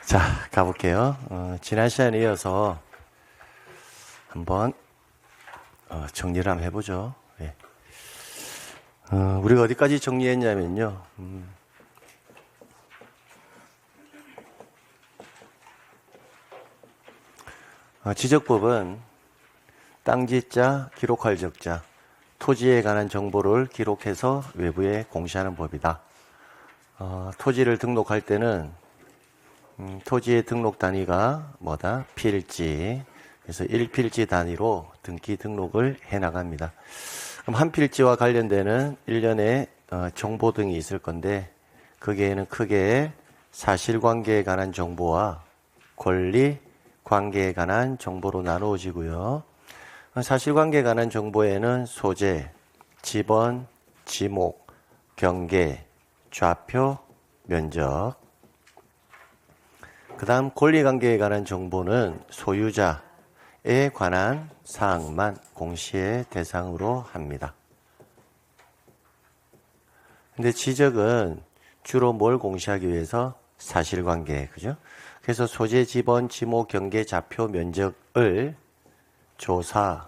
자, 가볼게요. 지난 시간에 이어서 한번 정리를 한번 해보죠. 예. 우리가 어디까지 정리했냐면요. 지적법은 땅지자, 기록할 적자, 토지에 관한 정보를 기록해서 외부에 공시하는 법이다. 토지를 등록할 때는 토지의 등록 단위가 뭐다? 필지. 그래서 1필지 단위로 등기 등록을 해 나갑니다. 그럼 한 필지와 관련되는 일련의 정보 등이 있을 건데 거기에는 크게 사실관계에 관한 정보와 권리 관계에 관한 정보로 나누어지고요. 사실관계에 관한 정보에는 소재, 지번, 지목, 경계, 좌표, 면적. 그 다음 권리관계에 관한 정보는 소유자에 관한 사항만 공시의 대상으로 합니다. 근데 지적은 주로 뭘 공시하기 위해서? 사실관계, 그죠? 그래서 소재, 지번, 지목, 경계, 좌표, 면적을 조사,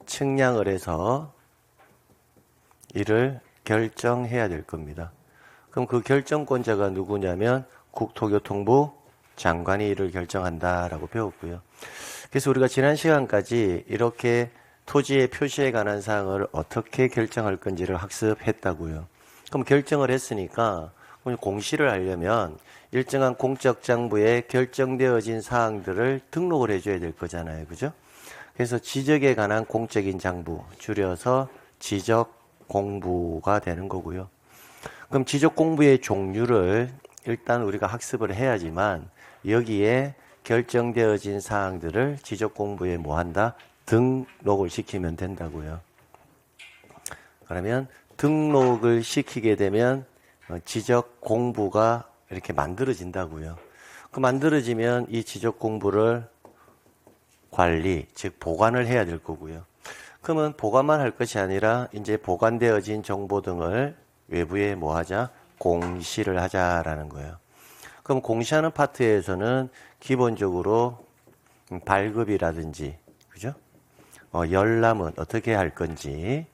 측량을 해서 이를 결정해야 될 겁니다. 그럼 그 결정권자가 누구냐면 국토교통부 장관이 이를 결정한다라고 배웠고요. 그래서 우리가 지난 시간까지 이렇게 토지의 표시에 관한 사항을 어떻게 결정할 건지를 학습했다고요. 그럼 결정을 했으니까 공시를 하려면 일정한 공적 장부에 결정되어진 사항들을 등록을 해줘야 될 거잖아요. 그죠? 그래서 지적에 관한 공적인 장부, 줄여서 지적공부가 되는 거고요. 그럼 지적공부의 종류를 일단 우리가 학습을 해야지만 여기에 결정되어진 사항들을 지적공부에 뭐 한다? 등록을 시키면 된다고요. 그러면 등록을 시키게 되면 지적공부가 이렇게 만들어진다고요. 그 만들어지면 이 지적공부를 관리, 즉 보관을 해야 될 거고요. 그러면 보관만 할 것이 아니라 이제 보관되어진 정보 등을 외부에 뭐 하자? 공시를 하자라는 거예요. 그럼 공시하는 파트에서는 기본적으로 발급이라든지, 그죠? 열람은 어떻게 할 건지,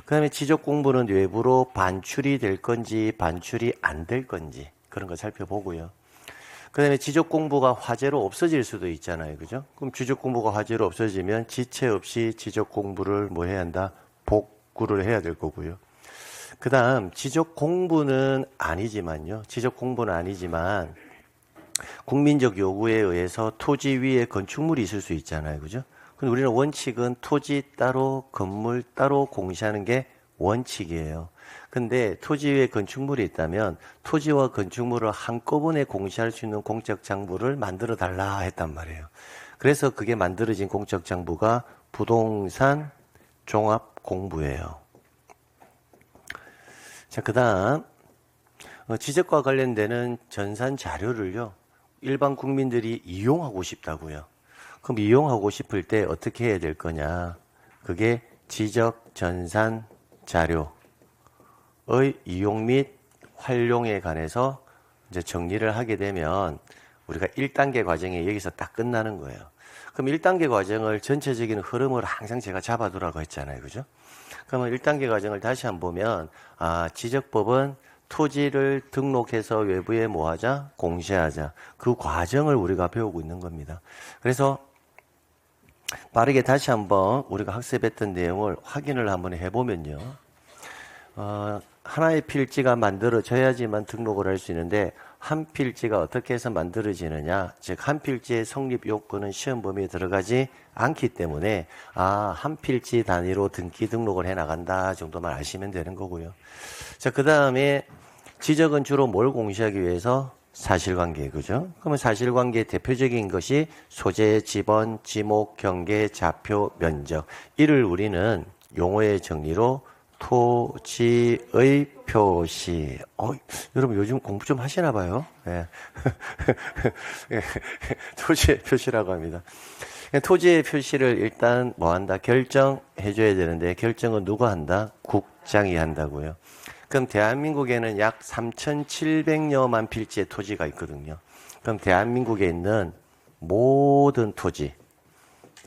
그 다음에 지적 공부는 외부로 반출이 될 건지, 반출이 안 될 건지, 그런 거 살펴보고요. 그 다음에 지적 공부가 화재로 없어질 수도 있잖아요. 그죠? 그럼 지적 공부가 화재로 없어지면 지체 없이 지적 공부를 뭐 해야 한다? 복구를 해야 될 거고요. 그 다음 지적 공부는 아니지만 국민적 요구에 의해서 토지 위에 건축물이 있을 수 있잖아요. 그죠? 근데 우리는 원칙은 토지 따로 건물 따로 공시하는 게 원칙이에요. 근데 토지 위에 건축물이 있다면 토지와 건축물을 한꺼번에 공시할 수 있는 공적 장부를 만들어 달라 했단 말이에요. 그래서 그게 만들어진 공적 장부가 부동산 종합 공부예요. 자, 그 다음 지적과 관련되는 전산 자료를요 일반 국민들이 이용하고 싶다고요. 그럼 이용하고 싶을 때 어떻게 해야 될 거냐? 그게 지적 전산 자료의 이용 및 활용에 관해서 이제 정리를 하게 되면 우리가 1단계 과정이 여기서 딱 끝나는 거예요. 그럼 1단계 과정을 전체적인 흐름을 항상 제가 잡아두라고 했잖아요. 그죠? 그러면 1단계 과정을 다시 한번 보면 지적법은 토지를 등록해서 외부에 뭐 하자? 공시하자. 그 과정을 우리가 배우고 있는 겁니다. 그래서 빠르게 다시 한번 우리가 학습했던 내용을 확인을 한번 해보면요. 하나의 필지가 만들어져야지만 등록을 할 수 있는데 한 필지가 어떻게 해서 만들어지느냐, 즉 한 필지의 성립 요건은 시험 범위에 들어가지 않기 때문에 한 필지 단위로 등기 등록을 해 나간다 정도만 아시면 되는 거고요. 자, 그 다음에 지적은 주로 뭘 공시하기 위해서? 사실관계, 그죠? 그러면 사실관계의 대표적인 것이 소재, 지번, 지목, 경계, 좌표, 면적. 이를 우리는 용어의 정리로 토지의 표시. 여러분 요즘 공부 좀 하시나 봐요. 네. 토지의 표시라고 합니다. 토지의 표시를 일단 뭐 한다? 결정해 줘야 되는데 결정은 누가 한다? 국장이 한다고요. 그럼 대한민국에는 약 3,700여만 필지의 토지가 있거든요. 그럼 대한민국에 있는 모든 토지,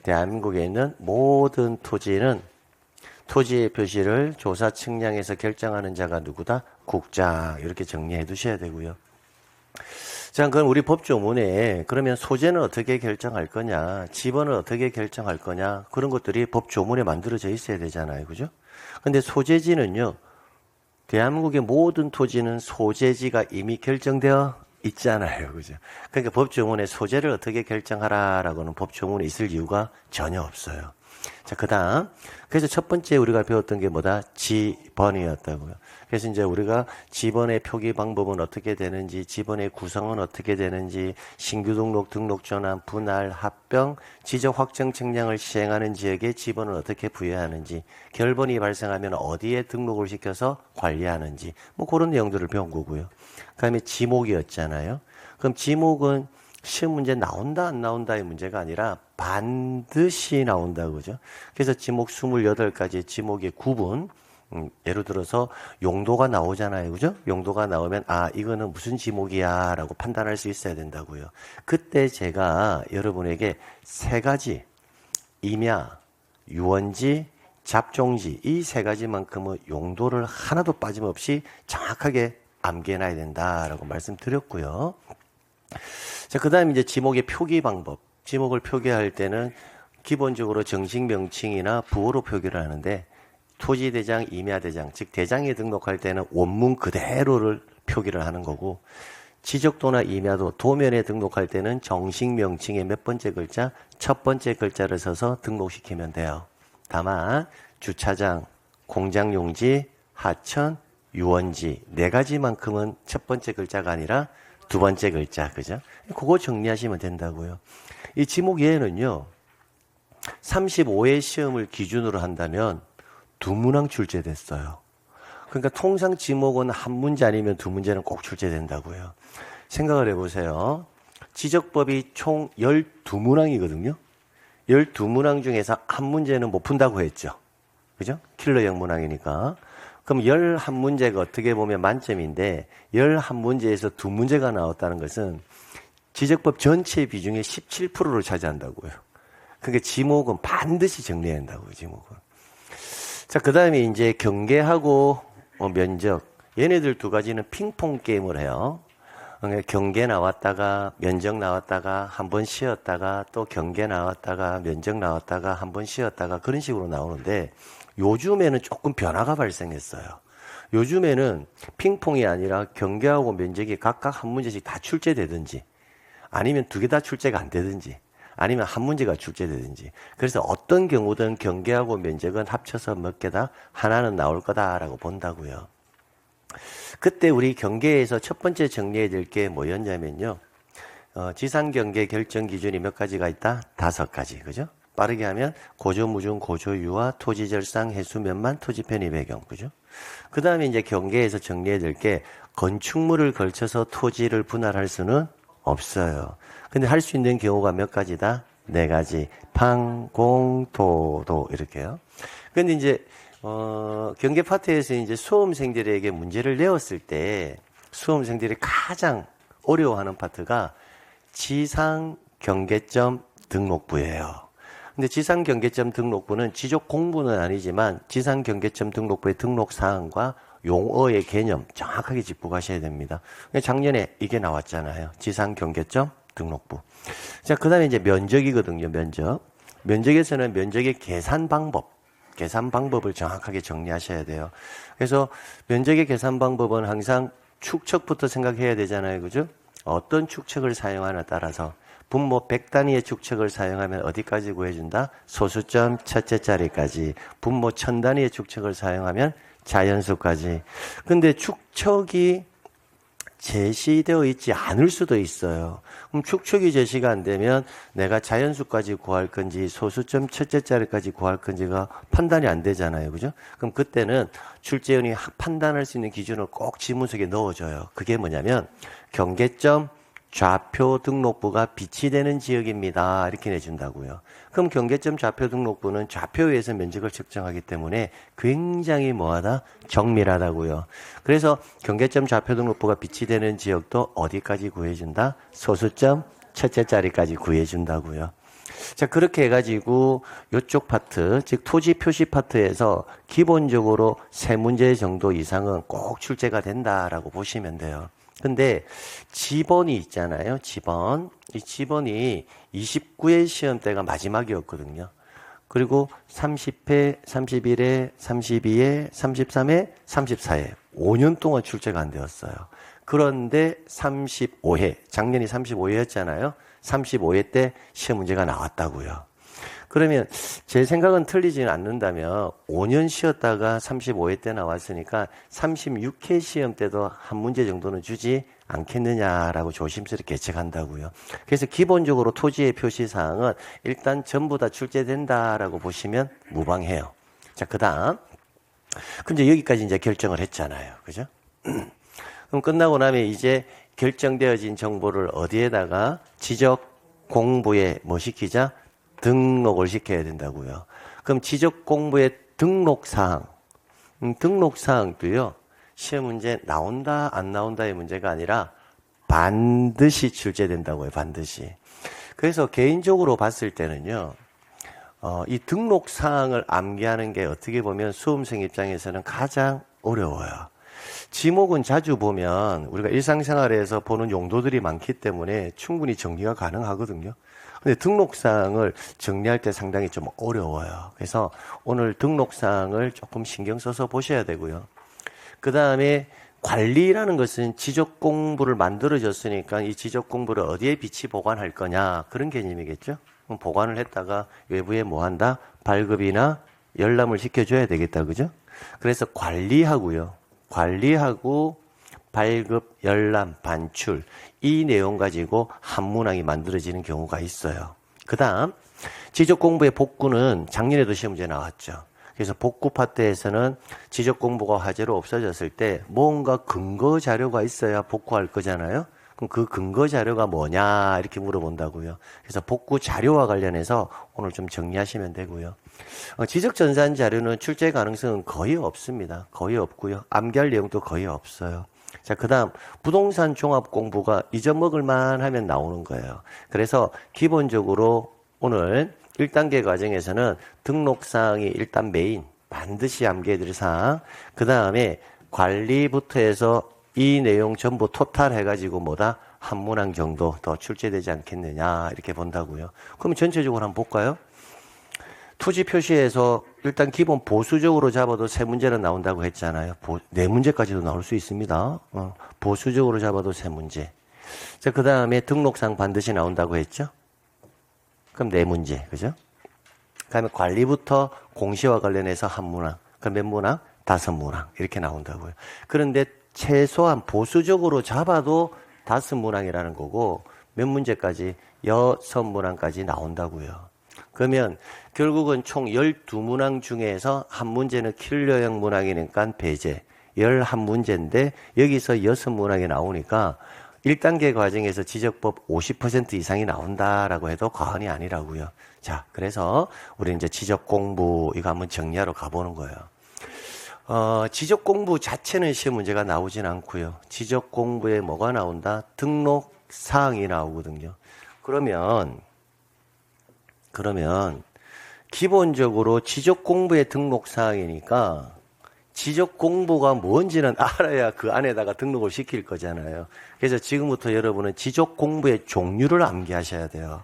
대한민국에 있는 모든 토지는 토지의 표시를 조사 측량에서 결정하는 자가 누구다? 국장. 이렇게 정리해 두셔야 되고요. 자, 그럼 우리 법조문에 그러면 소재는 어떻게 결정할 거냐, 지번을 어떻게 결정할 거냐, 그런 것들이 법조문에 만들어져 있어야 되잖아요. 그죠? 근데 소재지는요, 대한민국의 모든 토지는 소재지가 이미 결정되어 있잖아요. 그죠? 그러니까 법조문에 소재를 어떻게 결정하라라고는 법조문에 있을 이유가 전혀 없어요. 자, 그 다음. 그래서 첫 번째 우리가 배웠던 게 뭐다? 지번이었다고요. 그래서 이제 우리가 지번의 표기 방법은 어떻게 되는지, 지번의 구성은 어떻게 되는지, 신규 등록, 등록 전환, 분할, 합병, 지적 확정 측량을 시행하는 지역에 지번을 어떻게 부여하는지, 결번이 발생하면 어디에 등록을 시켜서 관리하는지, 뭐 그런 내용들을 배운 거고요. 그 다음에 지목이었잖아요. 그럼 지목은 시험 문제 나온다 안 나온다의 문제가 아니라 반드시 나온다 그죠? 그래서 지목 28가지 지목의 구분, 예를 들어서 용도가 나오잖아요. 그죠? 용도가 나오면 이거는 무슨 지목이야 라고 판단할 수 있어야 된다고요. 그때 제가 여러분에게 3가지 임야, 유언지, 잡종지 이 3가지만큼은 용도를 하나도 빠짐없이 정확하게 암기해놔야 된다라고 말씀드렸고요. 자, 그 다음에 이제 지목의 표기 방법. 지목을 표기할 때는 기본적으로 정식 명칭이나 부호로 표기를 하는데, 토지대장, 임야대장, 즉 대장에 등록할 때는 원문 그대로를 표기를 하는 거고, 지적도나 임야도 도면에 등록할 때는 정식 명칭의 몇 번째 글자, 첫 번째 글자를 써서 등록시키면 돼요. 다만 주차장, 공장용지, 하천, 유원지 4가지만큼은 첫 번째 글자가 아니라 두 번째 글자, 그죠? 그거 정리하시면 된다고요. 이 지목 예에는요, 35회 시험을 기준으로 한다면 2문항 출제됐어요. 그러니까 통상 지목은 한 문제 아니면 2문제는 꼭 출제된다고요. 생각을 해보세요. 지적법이 총 12문항이거든요. 12문항 중에서 한 문제는 못 푼다고 했죠. 그죠? 킬러형 문항이니까. 그럼 11문제가 어떻게 보면 만점인데 11문제에서 2문제가 나왔다는 것은 지적법 전체 비중의 17%를 차지한다고요. 그러니까 지목은 반드시 정리해야 한다고요. 지목은. 자, 그 다음에 이제 경계하고 면적. 얘네들 2가지는 핑퐁 게임을 해요. 그러니까 경계 나왔다가 면적 나왔다가 한번 쉬었다가 또 경계 나왔다가 면적 나왔다가 한번 쉬었다가 그런 식으로 나오는데, 요즘에는 조금 변화가 발생했어요. 요즘에는 핑퐁이 아니라 경계하고 면적이 각각 한 문제씩 다 출제되든지, 아니면 2개 다 출제가 안 되든지, 아니면 한 문제가 출제되든지. 그래서 어떤 경우든 경계하고 면적은 합쳐서 몇 개다? 하나는 나올 거다라고 본다고요. 그때 우리 경계에서 첫 번째 정리해야 될 게 뭐였냐면요. 지상경계 결정 기준이 몇 가지가 있다? 5가지. 그죠? 빠르게 하면 고조무중, 고조유화, 토지절상, 해수면만, 토지편의 배경. 그죠? 그 다음에 이제 경계에서 정리해야 될 게 건축물을 걸쳐서 토지를 분할할 수는 없어요. 근데 할 수 있는 경우가 몇 가지다? 4가지. 방, 공, 토, 도 이렇게요. 근데 이제 경계 파트에서 이제 수험생들에게 문제를 내었을 때 수험생들이 가장 어려워하는 파트가 지상 경계점 등록부예요. 근데 지상 경계점 등록부는 지적 공부는 아니지만 지상 경계점 등록부의 등록 사항과 용어의 개념 정확하게 짚고 가셔야 됩니다. 작년에 이게 나왔잖아요. 지상 경계점 등록부. 자, 그 다음에 이제 면적이거든요. 면적. 면적에서는 면적의 계산 방법을 정확하게 정리하셔야 돼요. 그래서 면적의 계산 방법은 항상 축척부터 생각해야 되잖아요. 그죠? 어떤 축척을 사용하느냐에 따라서 분모 100단위의 축척을 사용하면 어디까지 구해준다? 소수점 첫째 자리까지. 분모 1000단위의 축척을 사용하면 자연수까지. 근데 축척이 제시되어 있지 않을 수도 있어요. 그럼 축척이 제시가 안 되면 내가 자연수까지 구할 건지 소수점 첫째 자리까지 구할 건지가 판단이 안 되잖아요. 그죠? 그럼 그때는 출제원이 판단할 수 있는 기준을 꼭 지문석에 넣어줘요. 그게 뭐냐면 경계점 좌표 등록부가 비치되는 지역입니다. 이렇게 내준다고요. 그럼 경계점 좌표 등록부는 좌표에서 면적을 측정하기 때문에 굉장히 뭐하다? 정밀하다고요. 그래서 경계점 좌표 등록부가 비치되는 지역도 어디까지 구해준다? 소수점 첫째 자리까지 구해준다고요. 자, 그렇게 해가지고 이쪽 파트, 즉 토지 표시 파트에서 기본적으로 3문제 정도 이상은 꼭 출제가 된다라고 보시면 돼요. 근데 지번이 있잖아요. 지번. 이 지번이 29회 시험때가 마지막이었거든요. 그리고 30회, 31회, 32회, 33회, 34회 5년 동안 출제가 안 되었어요. 그런데 35회, 작년이 35회였잖아요. 35회 때 시험 문제가 나왔다고요. 그러면 제 생각은 틀리지는 않는다면 5년 쉬었다가 35회 때 나왔으니까 36회 시험 때도 한 문제 정도는 주지 않겠느냐라고 조심스럽게 예측한다고요. 그래서 기본적으로 토지의 표시사항은 일단 전부 다 출제된다라고 보시면 무방해요. 자, 그 다음. 근데 여기까지 이제 결정을 했잖아요. 그죠? 그럼 끝나고 나면 이제 결정되어진 정보를 어디에다가 지적 공부에 뭐 시키자? 등록을 시켜야 된다고요. 그럼 지적 공부의 등록사항, 등록사항도요, 시험 문제 나온다, 안 나온다의 문제가 아니라 반드시 출제된다고요, 반드시. 그래서 개인적으로 봤을 때는요, 이 등록사항을 암기하는 게 어떻게 보면 수험생 입장에서는 가장 어려워요. 지목은 자주 보면 우리가 일상생활에서 보는 용도들이 많기 때문에 충분히 정리가 가능하거든요. 근데 등록사항을 정리할 때 상당히 좀 어려워요. 그래서 오늘 등록사항을 조금 신경 써서 보셔야 되고요. 그 다음에 관리라는 것은 지적 공부를 만들어줬으니까 이 지적 공부를 어디에 비치 보관할 거냐 그런 개념이겠죠. 그럼 보관을 했다가 외부에 뭐 한다? 발급이나 열람을 시켜줘야 되겠다. 그죠? 그래서 관리하고요. 관리하고 발급, 열람, 반출 이 내용 가지고 한 문항이 만들어지는 경우가 있어요. 그 다음 지적공부의 복구는 작년에도 시험 문제 나왔죠. 그래서 복구 파트에서는 지적공부가 화제로 없어졌을 때 뭔가 근거 자료가 있어야 복구할 거잖아요. 그럼 그 근거 자료가 뭐냐 이렇게 물어본다고요. 그래서 복구 자료와 관련해서 오늘 좀 정리하시면 되고요. 지적전산 자료는 출제 가능성은 거의 없습니다. 거의 없고요. 암기할 내용도 거의 없어요. 자, 그 다음 부동산 종합 공부가 잊어먹을만 하면 나오는 거예요. 그래서 기본적으로 오늘 1단계 과정에서는 등록사항이 일단 메인, 반드시 암기해야 될 사항. 그 다음에 관리부터 해서 이 내용 전부 토탈 해가지고 뭐다? 한 문항 정도 더 출제되지 않겠느냐 이렇게 본다고요. 그럼 전체적으로 한번 볼까요? 토지 표시에서 일단 기본 보수적으로 잡아도 3문제는 나온다고 했잖아요. 4문제까지도 나올 수 있습니다. 보수적으로 잡아도 3문제. 자, 그 다음에 등록상 반드시 나온다고 했죠? 그럼 4문제, 그죠? 그 다음에 관리부터 공시와 관련해서 한 문항. 그럼 몇 문항? 5문항. 이렇게 나온다고요. 그런데 최소한 보수적으로 잡아도 5문항이라는 거고, 몇 문제까지? 6문항까지 나온다고요. 그러면 결국은 총 12문항 중에서 한 문제는 킬러형 문항이니까 배제. 11문제인데 여기서 6문항이 나오니까 1단계 과정에서 지적법 50% 이상이 나온다라고 해도 과언이 아니라고요. 자, 그래서 우리 이제 지적 공부 이거 한번 정리하러 가보는 거예요. 지적 공부 자체는 시험 문제가 나오진 않고요. 지적 공부에 뭐가 나온다? 등록 사항이 나오거든요. 그러면 기본적으로 지적 공부의 등록 사항이니까 지적 공부가 뭔지는 알아야 그 안에다가 등록을 시킬 거잖아요. 그래서 지금부터 여러분은 지적 공부의 종류를 암기하셔야 돼요.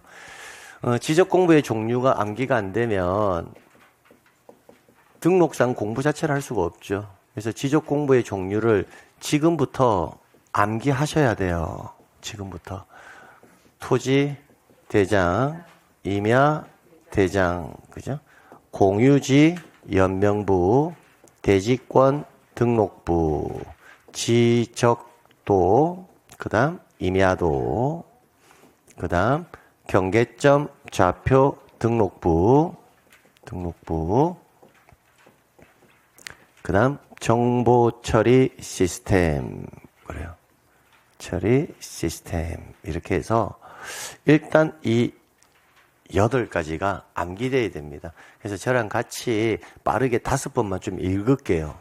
지적 공부의 종류가 암기가 안 되면 등록상 공부 자체를 할 수가 없죠. 그래서 지적 공부의 종류를 지금부터 암기하셔야 돼요. 지금부터. 토지, 대장, 임야, 대장, 그죠? 공유지, 연명부, 대지권, 등록부, 지적도, 그 다음 임야도, 그 다음 경계점, 좌표, 등록부, 그 다음 정보 처리 시스템, 그래요. 처리 시스템 이렇게 해서 일단 이 8가지가 암기되어야 됩니다. 그래서 저랑 같이 빠르게 5번만 좀 읽을게요.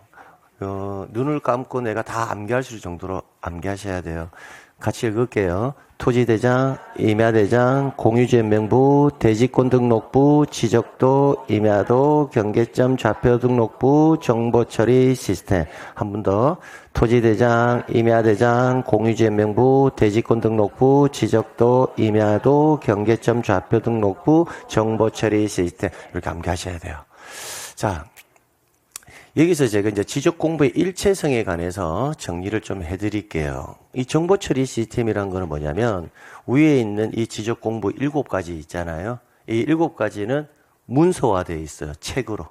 눈을 감고 내가 다 암기할 수 있을 정도로 암기하셔야 돼요. 같이 읽을게요. 토지대장, 임야대장, 공유지명부, 대지권등록부, 지적도, 임야도, 경계점, 좌표등록부, 정보처리 시스템. 한 번 더. 토지대장, 임야대장, 공유지명부, 대지권등록부, 지적도, 임야도, 경계점, 좌표등록부, 정보처리 시스템. 이렇게 암기하셔야 돼요. 자, 여기서 제가 이제 지적 공부의 일체성에 관해서 정리를 좀 해드릴게요. 이 정보 처리 시스템이란 거는 뭐냐면 위에 있는 이 지적 공부 7가지 있잖아요. 이 7가지는 문서화되어 있어요. 책으로.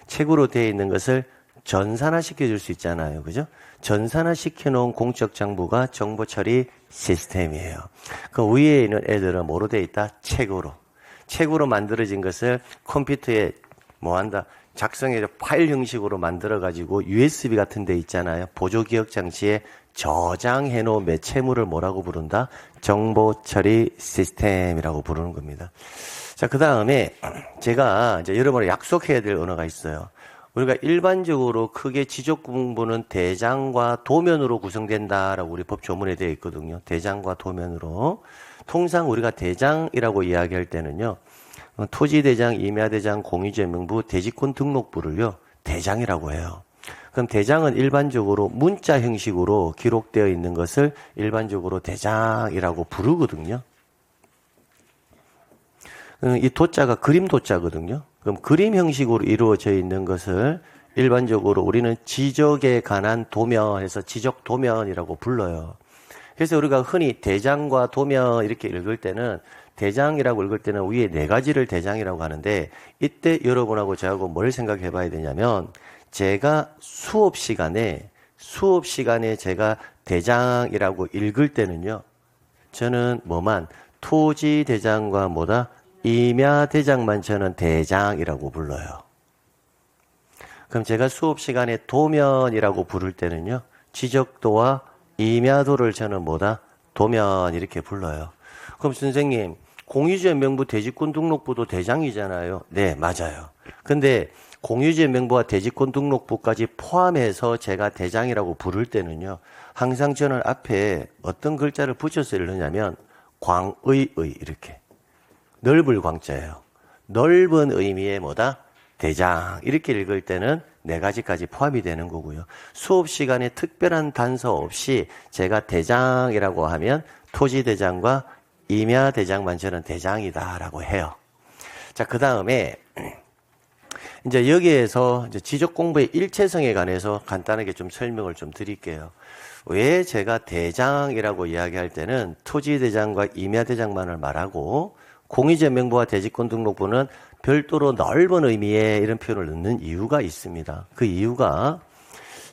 책으로 되어 있는 것을 전산화 시켜줄 수 있잖아요. 그죠? 전산화 시켜놓은 공적 정보가 정보 처리 시스템이에요. 그 위에 있는 애들은 뭐로 되어 있다? 책으로. 책으로 만들어진 것을 컴퓨터에 뭐 한다? 작성해서 파일 형식으로 만들어가지고 USB 같은 데 있잖아요. 보조기억 장치에 저장해 놓은 매체물을 뭐라고 부른다? 정보 처리 시스템이라고 부르는 겁니다. 자, 그 다음에 제가 이제 여러분을 약속해야 될 언어가 있어요. 우리가 일반적으로 크게 지적 공부는 대장과 도면으로 구성된다라고 우리 법 조문에 되어 있거든요. 대장과 도면으로. 통상 우리가 대장이라고 이야기할 때는요. 토지대장, 임야대장, 공유지명부, 대지권 등록부를요, 대장이라고 해요. 그럼 대장은 일반적으로 문자 형식으로 기록되어 있는 것을 일반적으로 대장이라고 부르거든요. 이 도자가 그림 도자거든요. 그럼 그림 형식으로 이루어져 있는 것을 일반적으로 우리는 지적에 관한 도면에서 지적 도면이라고 불러요. 그래서 우리가 흔히 대장과 도면 이렇게 읽을 때는 대장이라고 읽을 때는 위에 4가지를 대장이라고 하는데 이때 여러분하고 저하고 뭘 생각해 봐야 되냐면 제가 수업 시간에 제가 대장이라고 읽을 때는요. 저는 뭐만 토지 대장과 뭐다? 임야 대장만 저는 대장이라고 불러요. 그럼 제가 수업 시간에 도면이라고 부를 때는요. 지적도와 임야도를 저는 뭐다? 도면 이렇게 불러요. 그럼 선생님 공유지명부 대지권 등록부도 대장이잖아요. 네, 맞아요. 근데 공유지명부와 대지권 등록부까지 포함해서 제가 대장이라고 부를 때는요. 항상 저는 앞에 어떤 글자를 붙여서 읽느냐면 광의의 이렇게 넓을 광자예요. 넓은 의미의 뭐다? 대장 이렇게 읽을 때는 4가지까지 포함이 되는 거고요. 수업 시간에 특별한 단서 없이 제가 대장이라고 하면 토지대장과 임야대장만 저는 대장이다라고 해요. 자, 그 다음에 이제 여기에서 이제 지적 공부의 일체성에 관해서 간단하게 좀 설명을 좀 드릴게요. 왜 제가 대장이라고 이야기할 때는 토지대장과 임야대장만을 말하고 공유지명부와 대지권 등록부는 별도로 넓은 의미의 이런 표현을 넣는 이유가 있습니다. 그 이유가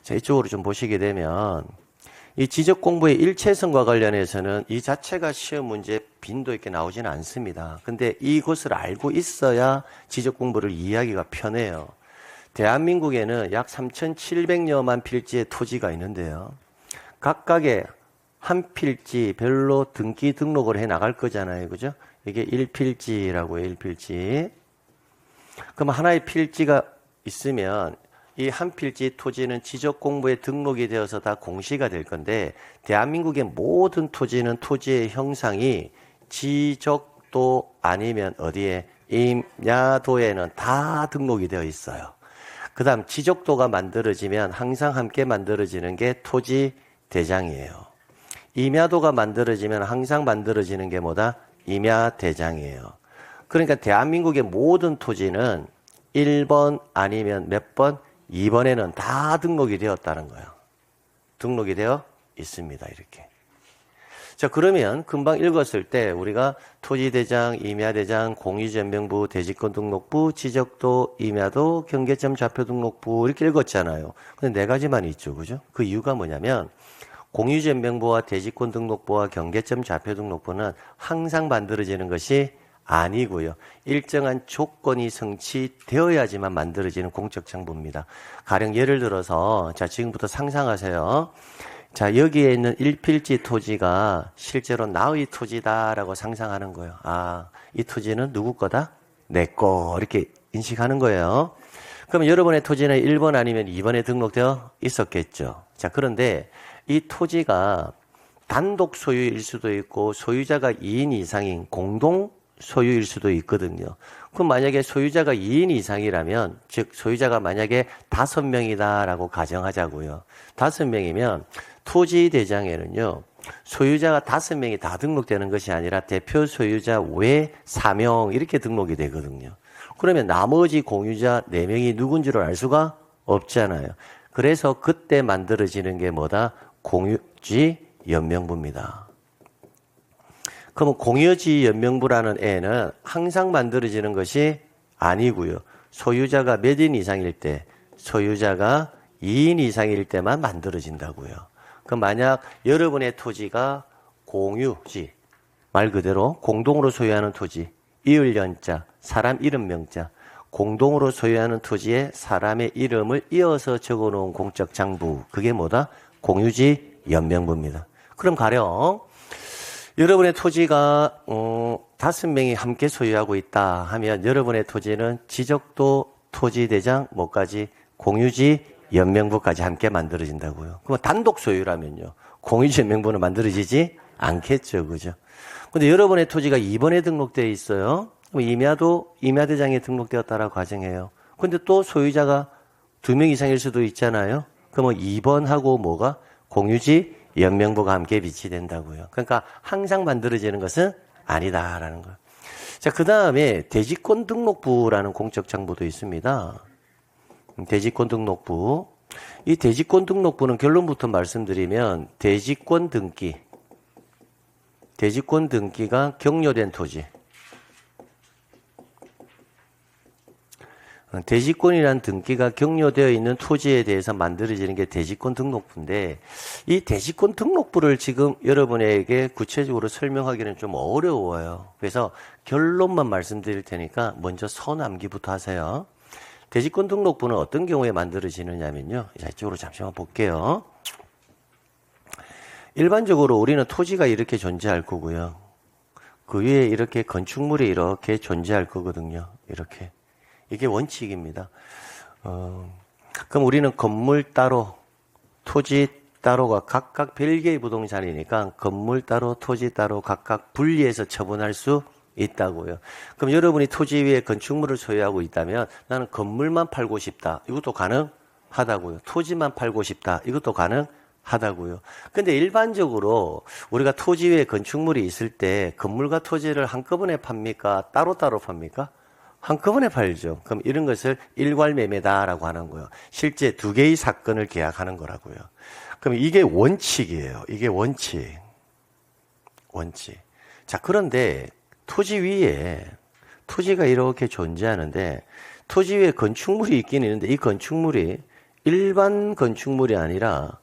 자, 이쪽으로 좀 보시게 되면 이 지적 공부의 일체성과 관련해서는 이 자체가 시험 문제 빈도 있게 나오지는 않습니다. 근데 이것을 알고 있어야 지적 공부를 이해하기가 편해요. 대한민국에는 약 3,700여만 필지의 토지가 있는데요. 각각의 한 필지별로 등기 등록을 해 나갈 거잖아요. 그죠? 이게 1필지라고 해요. 1필지. 그럼 하나의 필지가 있으면 이 한 필지 토지는 지적 공부에 등록이 되어서 다 공시가 될 건데 대한민국의 모든 토지는 토지의 형상이 지적도 아니면 어디에 임야도에는 다 등록이 되어 있어요. 그 다음 지적도가 만들어지면 항상 함께 만들어지는 게 토지 대장이에요. 임야도가 만들어지면 항상 만들어지는 게 뭐다? 임야 대장이에요. 그러니까 대한민국의 모든 토지는 1번 아니면 몇 번? 2번에는 다 등록이 되었다는 거예요. 등록이 되어 있습니다. 이렇게. 자, 그러면 금방 읽었을 때 우리가 토지대장, 임야대장, 공유지명부, 대지권 등록부, 지적도, 임야도, 경계점 좌표 등록부 이렇게 읽었잖아요. 근데 4가지만 있죠. 그죠? 그 이유가 뭐냐면 공유지명부와 대지권 등록부와 경계점 좌표 등록부는 항상 만들어지는 것이 아니고요. 일정한 조건이 성취되어야지만 만들어지는 공적 정보입니다. 가령 예를 들어서 자 지금부터 상상하세요. 자, 여기에 있는 1필지 토지가 실제로 나의 토지다라고 상상하는 거예요. 아, 이 토지는 누구 거다? 내 거. 이렇게 인식하는 거예요. 그럼 여러분의 토지는 1번 아니면 2번에 등록되어 있었겠죠. 자, 그런데 이 토지가 단독 소유일 수도 있고 소유자가 2인 이상인 공동 소유일 수도 있거든요. 그럼 만약에 소유자가 2인 이상이라면, 즉 소유자가 만약에 5명이다라고 가정하자고요. 5명이면 토지 대장에는요, 소유자가 5명이 다 등록되는 것이 아니라 대표 소유자 외 4명 이렇게 등록이 되거든요. 그러면 나머지 공유자 4명이 누군지를 알 수가 없잖아요. 그래서 그때 만들어지는 게 뭐다? 공유지 연명부입니다. 그러면 공유지 연명부라는 애는 항상 만들어지는 것이 아니고요. 소유자가 몇 인 이상일 때, 소유자가 2인 이상일 때만 만들어진다고요. 그럼 만약 여러분의 토지가 공유지, 말 그대로 공동으로 소유하는 토지, 이을 연자, 사람 이름 명자, 공동으로 소유하는 토지에 사람의 이름을 이어서 적어놓은 공적 장부, 그게 뭐다? 공유지 연명부입니다. 그럼 가령 여러분의 토지가 5명이 함께 소유하고 있다 하면 여러분의 토지는 지적도 토지대장 뭐까지? 공유지 연명부까지 함께 만들어진다고요. 그럼 단독 소유라면요, 공유지 연명부는 만들어지지 않겠죠, 그죠? 근데 여러분의 토지가 2번에 등록되어 있어요. 그럼 임야대장에 등록되었다라고 가정해요. 근데 또 소유자가 2명 이상일 수도 있잖아요. 그러면 2번하고 뭐가? 공유지 연명부가 함께 비치된다고요. 그러니까 항상 만들어지는 것은 아니다라는 거예요. 자, 그 다음에 대지권 등록부라는 공적 장부도 있습니다. 대지권 등록부. 이 대지권 등록부는 결론부터 말씀드리면 대지권 등기가 격려된 토지. 대지권이란 등기가 격려되어 있는 토지에 대해서 만들어지는 게 대지권 등록부인데, 이 대지권 등록부를 지금 여러분에게 구체적으로 설명하기는 좀 어려워요. 그래서 결론만 말씀드릴 테니까 먼저 서남기부터 하세요. 대지권 등록부는 어떤 경우에 만들어지느냐면요, 이쪽으로 잠시만 볼게요. 일반적으로 우리는 토지가 이렇게 존재할 거고요, 그 위에 이렇게 건축물이 이렇게 존재할 거거든요. 이렇게. 이게 원칙입니다. 그럼 우리는 건물 따로, 토지 따로가 각각 별개의 부동산이니까 건물 따로, 토지 따로 각각 분리해서 처분할 수 있다고요. 그럼 여러분이 토지 위에 건축물을 소유하고 있다면 나는 건물만 팔고 싶다. 이것도 가능하다고요. 토지만 팔고 싶다. 이것도 가능하다고요. 근데 일반적으로 우리가 토지 위에 건축물이 있을 때 건물과 토지를 한꺼번에 팝니까? 따로따로 팝니까? 한꺼번에 팔죠. 그럼 이런 것을 일괄매매다라고 하는 거예요. 실제 2개의 사건을 계약하는 거라고요. 그럼 이게 원칙이에요. 이게 원칙. 자, 그런데 토지 위에 토지가 이렇게 존재하는데 토지 위에 건축물이 있긴 있는데 이 건축물이 일반 건축물이 아니라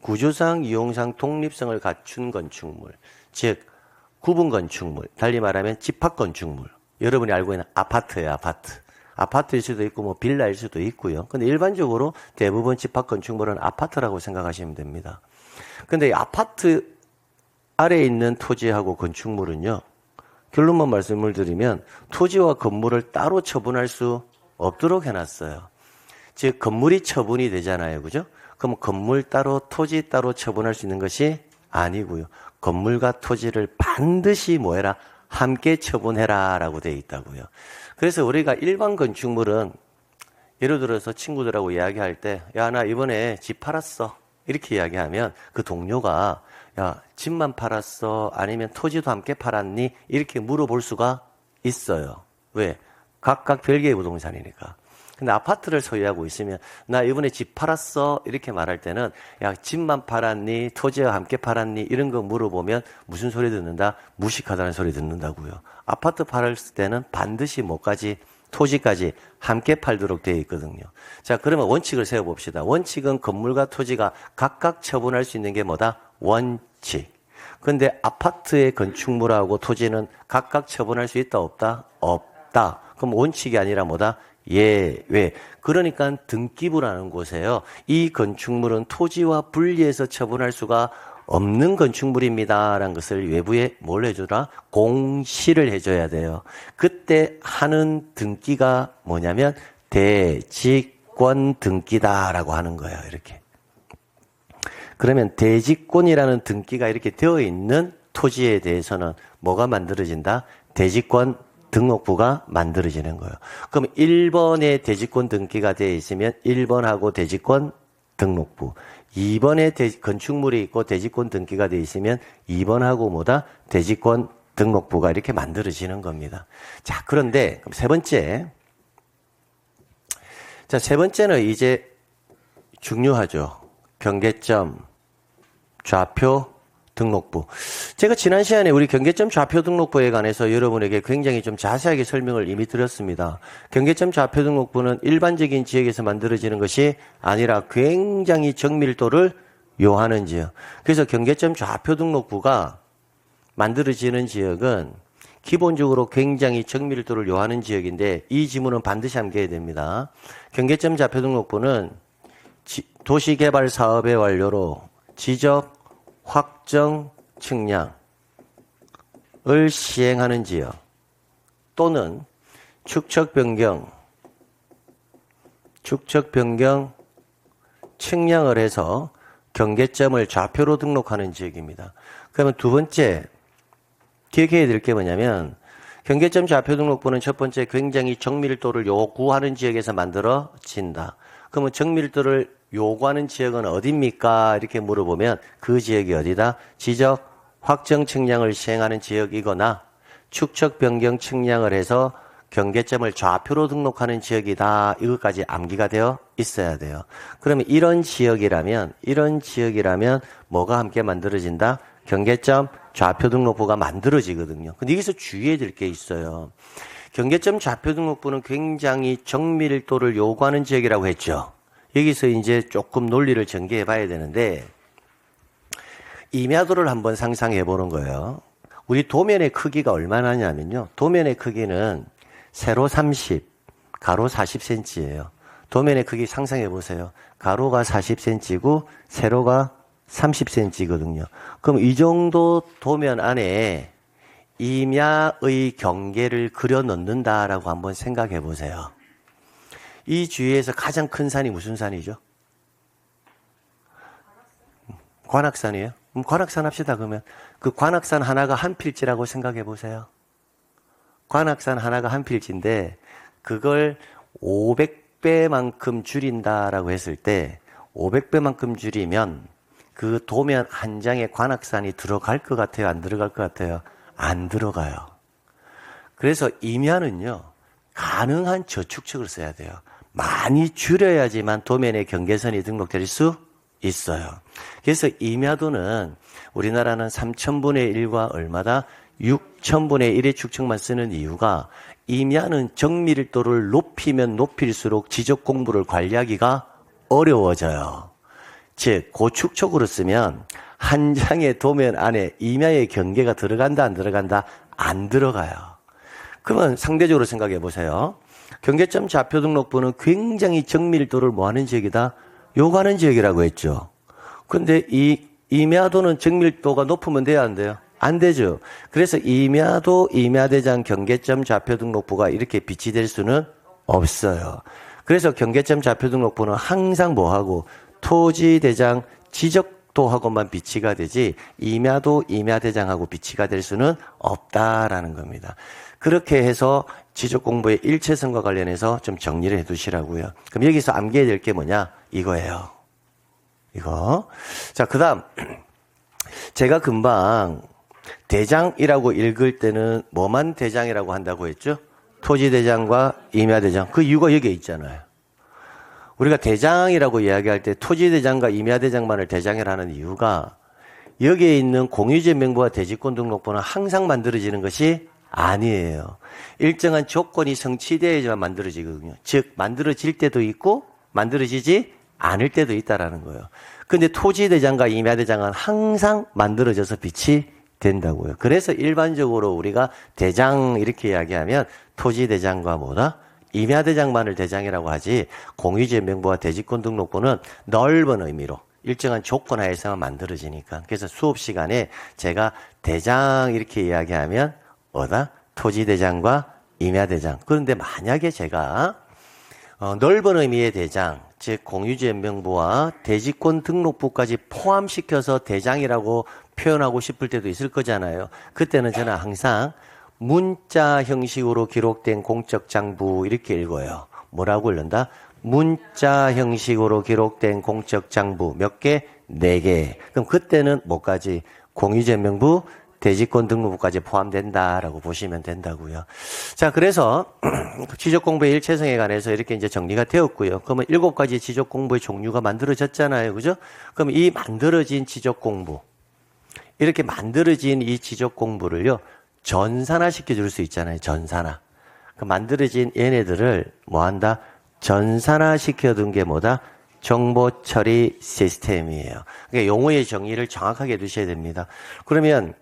구조상, 이용상 독립성을 갖춘 건축물, 즉 구분 건축물, 달리 말하면 집합 건축물. 여러분이 알고 있는 아파트예요, 아파트. 아파트일 수도 있고 뭐 빌라일 수도 있고요. 근데 일반적으로 대부분 집합 건축물은 아파트라고 생각하시면 됩니다. 근데 이 아파트 아래에 있는 토지하고 건축물은요, 결론만 말씀을 드리면 토지와 건물을 따로 처분할 수 없도록 해놨어요. 즉 건물이 처분이 되잖아요, 그죠? 그럼 건물 따로 토지 따로 처분할 수 있는 것이 아니고요, 건물과 토지를 반드시 뭐해라? 함께 처분해라 라고 되어 있다고요. 그래서 우리가 일반 건축물은 예를 들어서 친구들하고 이야기할 때, 야, 나 이번에 집 팔았어, 이렇게 이야기하면 그 동료가 야, 집만 팔았어? 아니면 토지도 함께 팔았니? 이렇게 물어볼 수가 있어요. 왜? 각각 별개의 부동산이니까. 근데 아파트를 소유하고 있으면 나 이번에 집 팔았어? 이렇게 말할 때는 야, 집만 팔았니? 토지와 함께 팔았니? 이런 거 물어보면 무슨 소리 듣는다? 무식하다는 소리 듣는다고요. 아파트 팔을 때는 반드시 뭐까지? 토지까지 함께 팔도록 되어 있거든요. 자, 그러면 원칙을 세워봅시다. 원칙은 건물과 토지가 각각 처분할 수 있는 게 뭐다? 원칙. 근데 아파트의 건축물하고 토지는 각각 처분할 수 있다, 없다? 없다. 그럼 원칙이 아니라 뭐다? 예외. 그러니까 등기부라는 곳에요. 이 건축물은 토지와 분리해서 처분할 수가 없는 건축물입니다라는 것을 외부에 뭘 해주라? 공시를 해줘야 돼요. 그때 하는 등기가 뭐냐면 대지권 등기다라고 하는 거예요. 이렇게. 그러면 대지권이라는 등기가 이렇게 되어 있는 토지에 대해서는 뭐가 만들어진다? 대지권 등록부가 만들어지는 거예요. 그럼 1번에 대지권 등기가 되어 있으면 1번하고 대지권 등록부. 2번에 건축물이 있고 대지권 등기가 되어 있으면 2번하고 뭐다? 대지권 등록부가 이렇게 만들어지는 겁니다. 자, 그런데 그럼 세 번째. 자, 세 번째는 이제 중요하죠. 경계점, 좌표, 등록부. 제가 지난 시간에 우리 경계점 좌표 등록부에 관해서 여러분에게 굉장히 좀 자세하게 설명을 이미 드렸습니다. 경계점 좌표 등록부는 일반적인 지역에서 만들어지는 것이 아니라 굉장히 정밀도를 요하는 지역. 그래서 경계점 좌표 등록부가 만들어지는 지역은 기본적으로 굉장히 정밀도를 요하는 지역인데 이 지문은 반드시 암기해야 됩니다. 경계점 좌표 등록부는 도시개발 사업의 완료로 지적, 확정, 측량을 시행하는 지역 또는 축척 변경, 측량을 해서 경계점을 좌표로 등록하는 지역입니다. 그러면 두 번째 기억해야 될 게 뭐냐면 경계점 좌표 등록부는 첫 번째 굉장히 정밀도를 요구하는 지역에서 만들어진다. 그러면 정밀도를 요구하는 지역은 어디입니까? 이렇게 물어보면 그 지역이 어디다? 지적, 확정 측량을 시행하는 지역이거나 축척 변경 측량을 해서 경계점을 좌표로 등록하는 지역이다. 이것까지 암기가 되어 있어야 돼요. 그러면 이런 지역이라면 뭐가 함께 만들어진다? 경계점 좌표 등록부가 만들어지거든요. 근데 여기서 주의해야 될 게 있어요. 경계점 좌표 등록부는 굉장히 정밀도를 요구하는 지역이라고 했죠. 여기서 이제 조금 논리를 전개해 봐야 되는데 임야도를 한번 상상해 보는 거예요. 우리 도면의 크기가 얼마나냐면요. 도면의 크기는 세로 30, 가로 40cm예요. 도면의 크기 상상해 보세요. 가로가 40cm고 세로가 30cm거든요. 그럼 이 정도 도면 안에 임야의 경계를 그려 넣는다라고 한번 생각해 보세요. 이 주위에서 가장 큰 산이 무슨 산이죠? 관악산이에요? 관악산 합시다, 그러면. 그 관악산 하나가 한 필지라고 생각해 보세요. 관악산 하나가 한 필지인데, 그걸 500배만큼 줄인다라고 했을 때, 500배만큼 줄이면 그 도면 한 장에 관악산이 들어갈 것 같아요? 안 들어갈 것 같아요? 안 들어가요. 그래서 임야는요, 가능한 저축척을 써야 돼요. 많이 줄여야지만 도면에 경계선이 등록될 수 있어요. 그래서 임야도는 우리나라는 3000분의 1과 얼마다 6000분의 1의 축척만 쓰는 이유가 임야는 정밀도를 높이면 높일수록 지적 공부를 관리하기가 어려워져요. 즉 고축척으로 쓰면 한 장의 도면 안에 임야의 경계가 들어간다 안 들어간다? 안 들어가요. 그러면 상대적으로 생각해 보세요. 경계점 좌표 등록부는 굉장히 정밀도를 뭐하는 지역이다? 요구하는 지역이라고 했죠. 근데 이 임야도는 정밀도가 높으면 돼요, 안 돼요? 안 되죠. 그래서 임야도, 임야대장, 경계점 좌표 등록부가 이렇게 빛이 될 수는 없어요. 그래서 경계점 좌표 등록부는 항상 뭐하고 토지대장, 지적도하고만 비치가 되지 임야도, 임야대장하고 비치가 될 수는 없다라는 겁니다. 그렇게 해서 지적공부의 일체성과 관련해서 좀 정리를 해두시라고요. 그럼 여기서 암기해야 될 게 뭐냐? 이거예요. 이거. 자, 그 다음. 제가 금방 대장이라고 읽을 때는 뭐만 대장이라고 한다고 했죠? 토지대장과 임야대장. 그 이유가 여기에 있잖아요. 우리가 대장이라고 이야기할 때 토지대장과 임야대장만을 대장이라는 이유가 여기에 있는 공유제 명부와 대지권 등록부는 항상 만들어지는 것이 아니에요. 일정한 조건이 성취되어야지만 만들어지거든요. 즉 만들어질 때도 있고 만들어지지 않을 때도 있다라는 거예요. 근데 토지대장과 임야대장은 항상 만들어져서 빛이 된다고요. 그래서 일반적으로 우리가 대장 이렇게 이야기하면 토지대장과 뭐다? 임야대장만을 대장이라고 하지 공유지명부와 대지권 등록부는 넓은 의미로 일정한 조건 하에서만 만들어지니까. 그래서 수업 시간에 제가 대장 이렇게 이야기하면 뭐다? 토지대장과 임야대장. 그런데 만약에 제가 넓은 의미의 대장, 즉 공유지명부와 대지권 등록부까지 포함시켜서 대장이라고 표현하고 싶을 때도 있을 거잖아요. 그때는 저는 항상 문자 형식으로 기록된 공적장부 이렇게 읽어요. 뭐라고 읽는다? 문자 형식으로 기록된 공적장부 몇 개? 4개. 그럼 그때는 뭐까지? 공유지명부, 대지권 등록부까지 포함된다라고 보시면 된다고요. 자, 그래서 지적공부의 일체성에 관해서 이렇게 이제 정리가 되었고요. 그러면 7가지 지적공부의 종류가 만들어졌잖아요. 그죠? 그럼 이 만들어진 지적공부, 이렇게 만들어진 이 지적공부를요, 전산화 시켜줄 수 있잖아요. 전산화. 그 만들어진 얘네들을 뭐 한다? 전산화 시켜둔 게 뭐다? 정보 처리 시스템이에요. 그러니까 용어의 정의를 정확하게 두셔야 됩니다. 그러면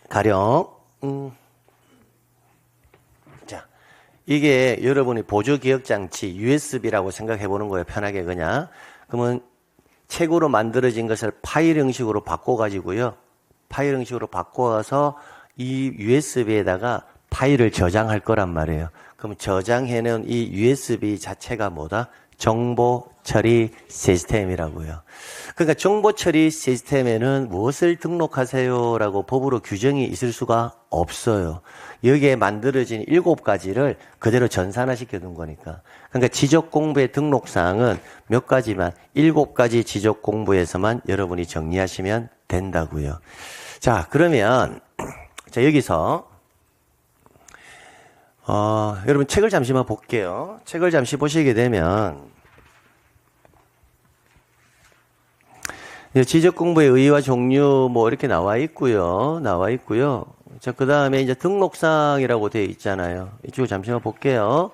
가령 자, 이게 여러분이 보조기억장치 USB라고 생각해 보는 거예요. 편하게 그냥. 그러면 책으로 만들어진 것을 파일 형식으로 바꿔가지고요. 파일 형식으로 바꿔서 이 USB에다가 파일을 저장할 거란 말이에요. 그럼 저장해놓은 이 USB 자체가 뭐다? 정보 처리 시스템이라고요. 그러니까 정보 처리 시스템에는 무엇을 등록하세요라고 법으로 규정이 있을 수가 없어요. 여기에 만들어진 7가지를 그대로 전산화 시켜둔 거니까. 그러니까 지적공부의 등록사항은 몇 가지만 7가지 지적공부에서만 여러분이 정리하시면 된다고요. 자, 그러면 자, 여기서 여러분 책을 잠시만 볼게요. 책을 잠시 보시게 되면 지적공부의 의의와 종류 뭐 이렇게 나와 있고요. 자, 그 다음에 이제 등록사항이라고 되어 있잖아요. 이쪽을 잠시만 볼게요.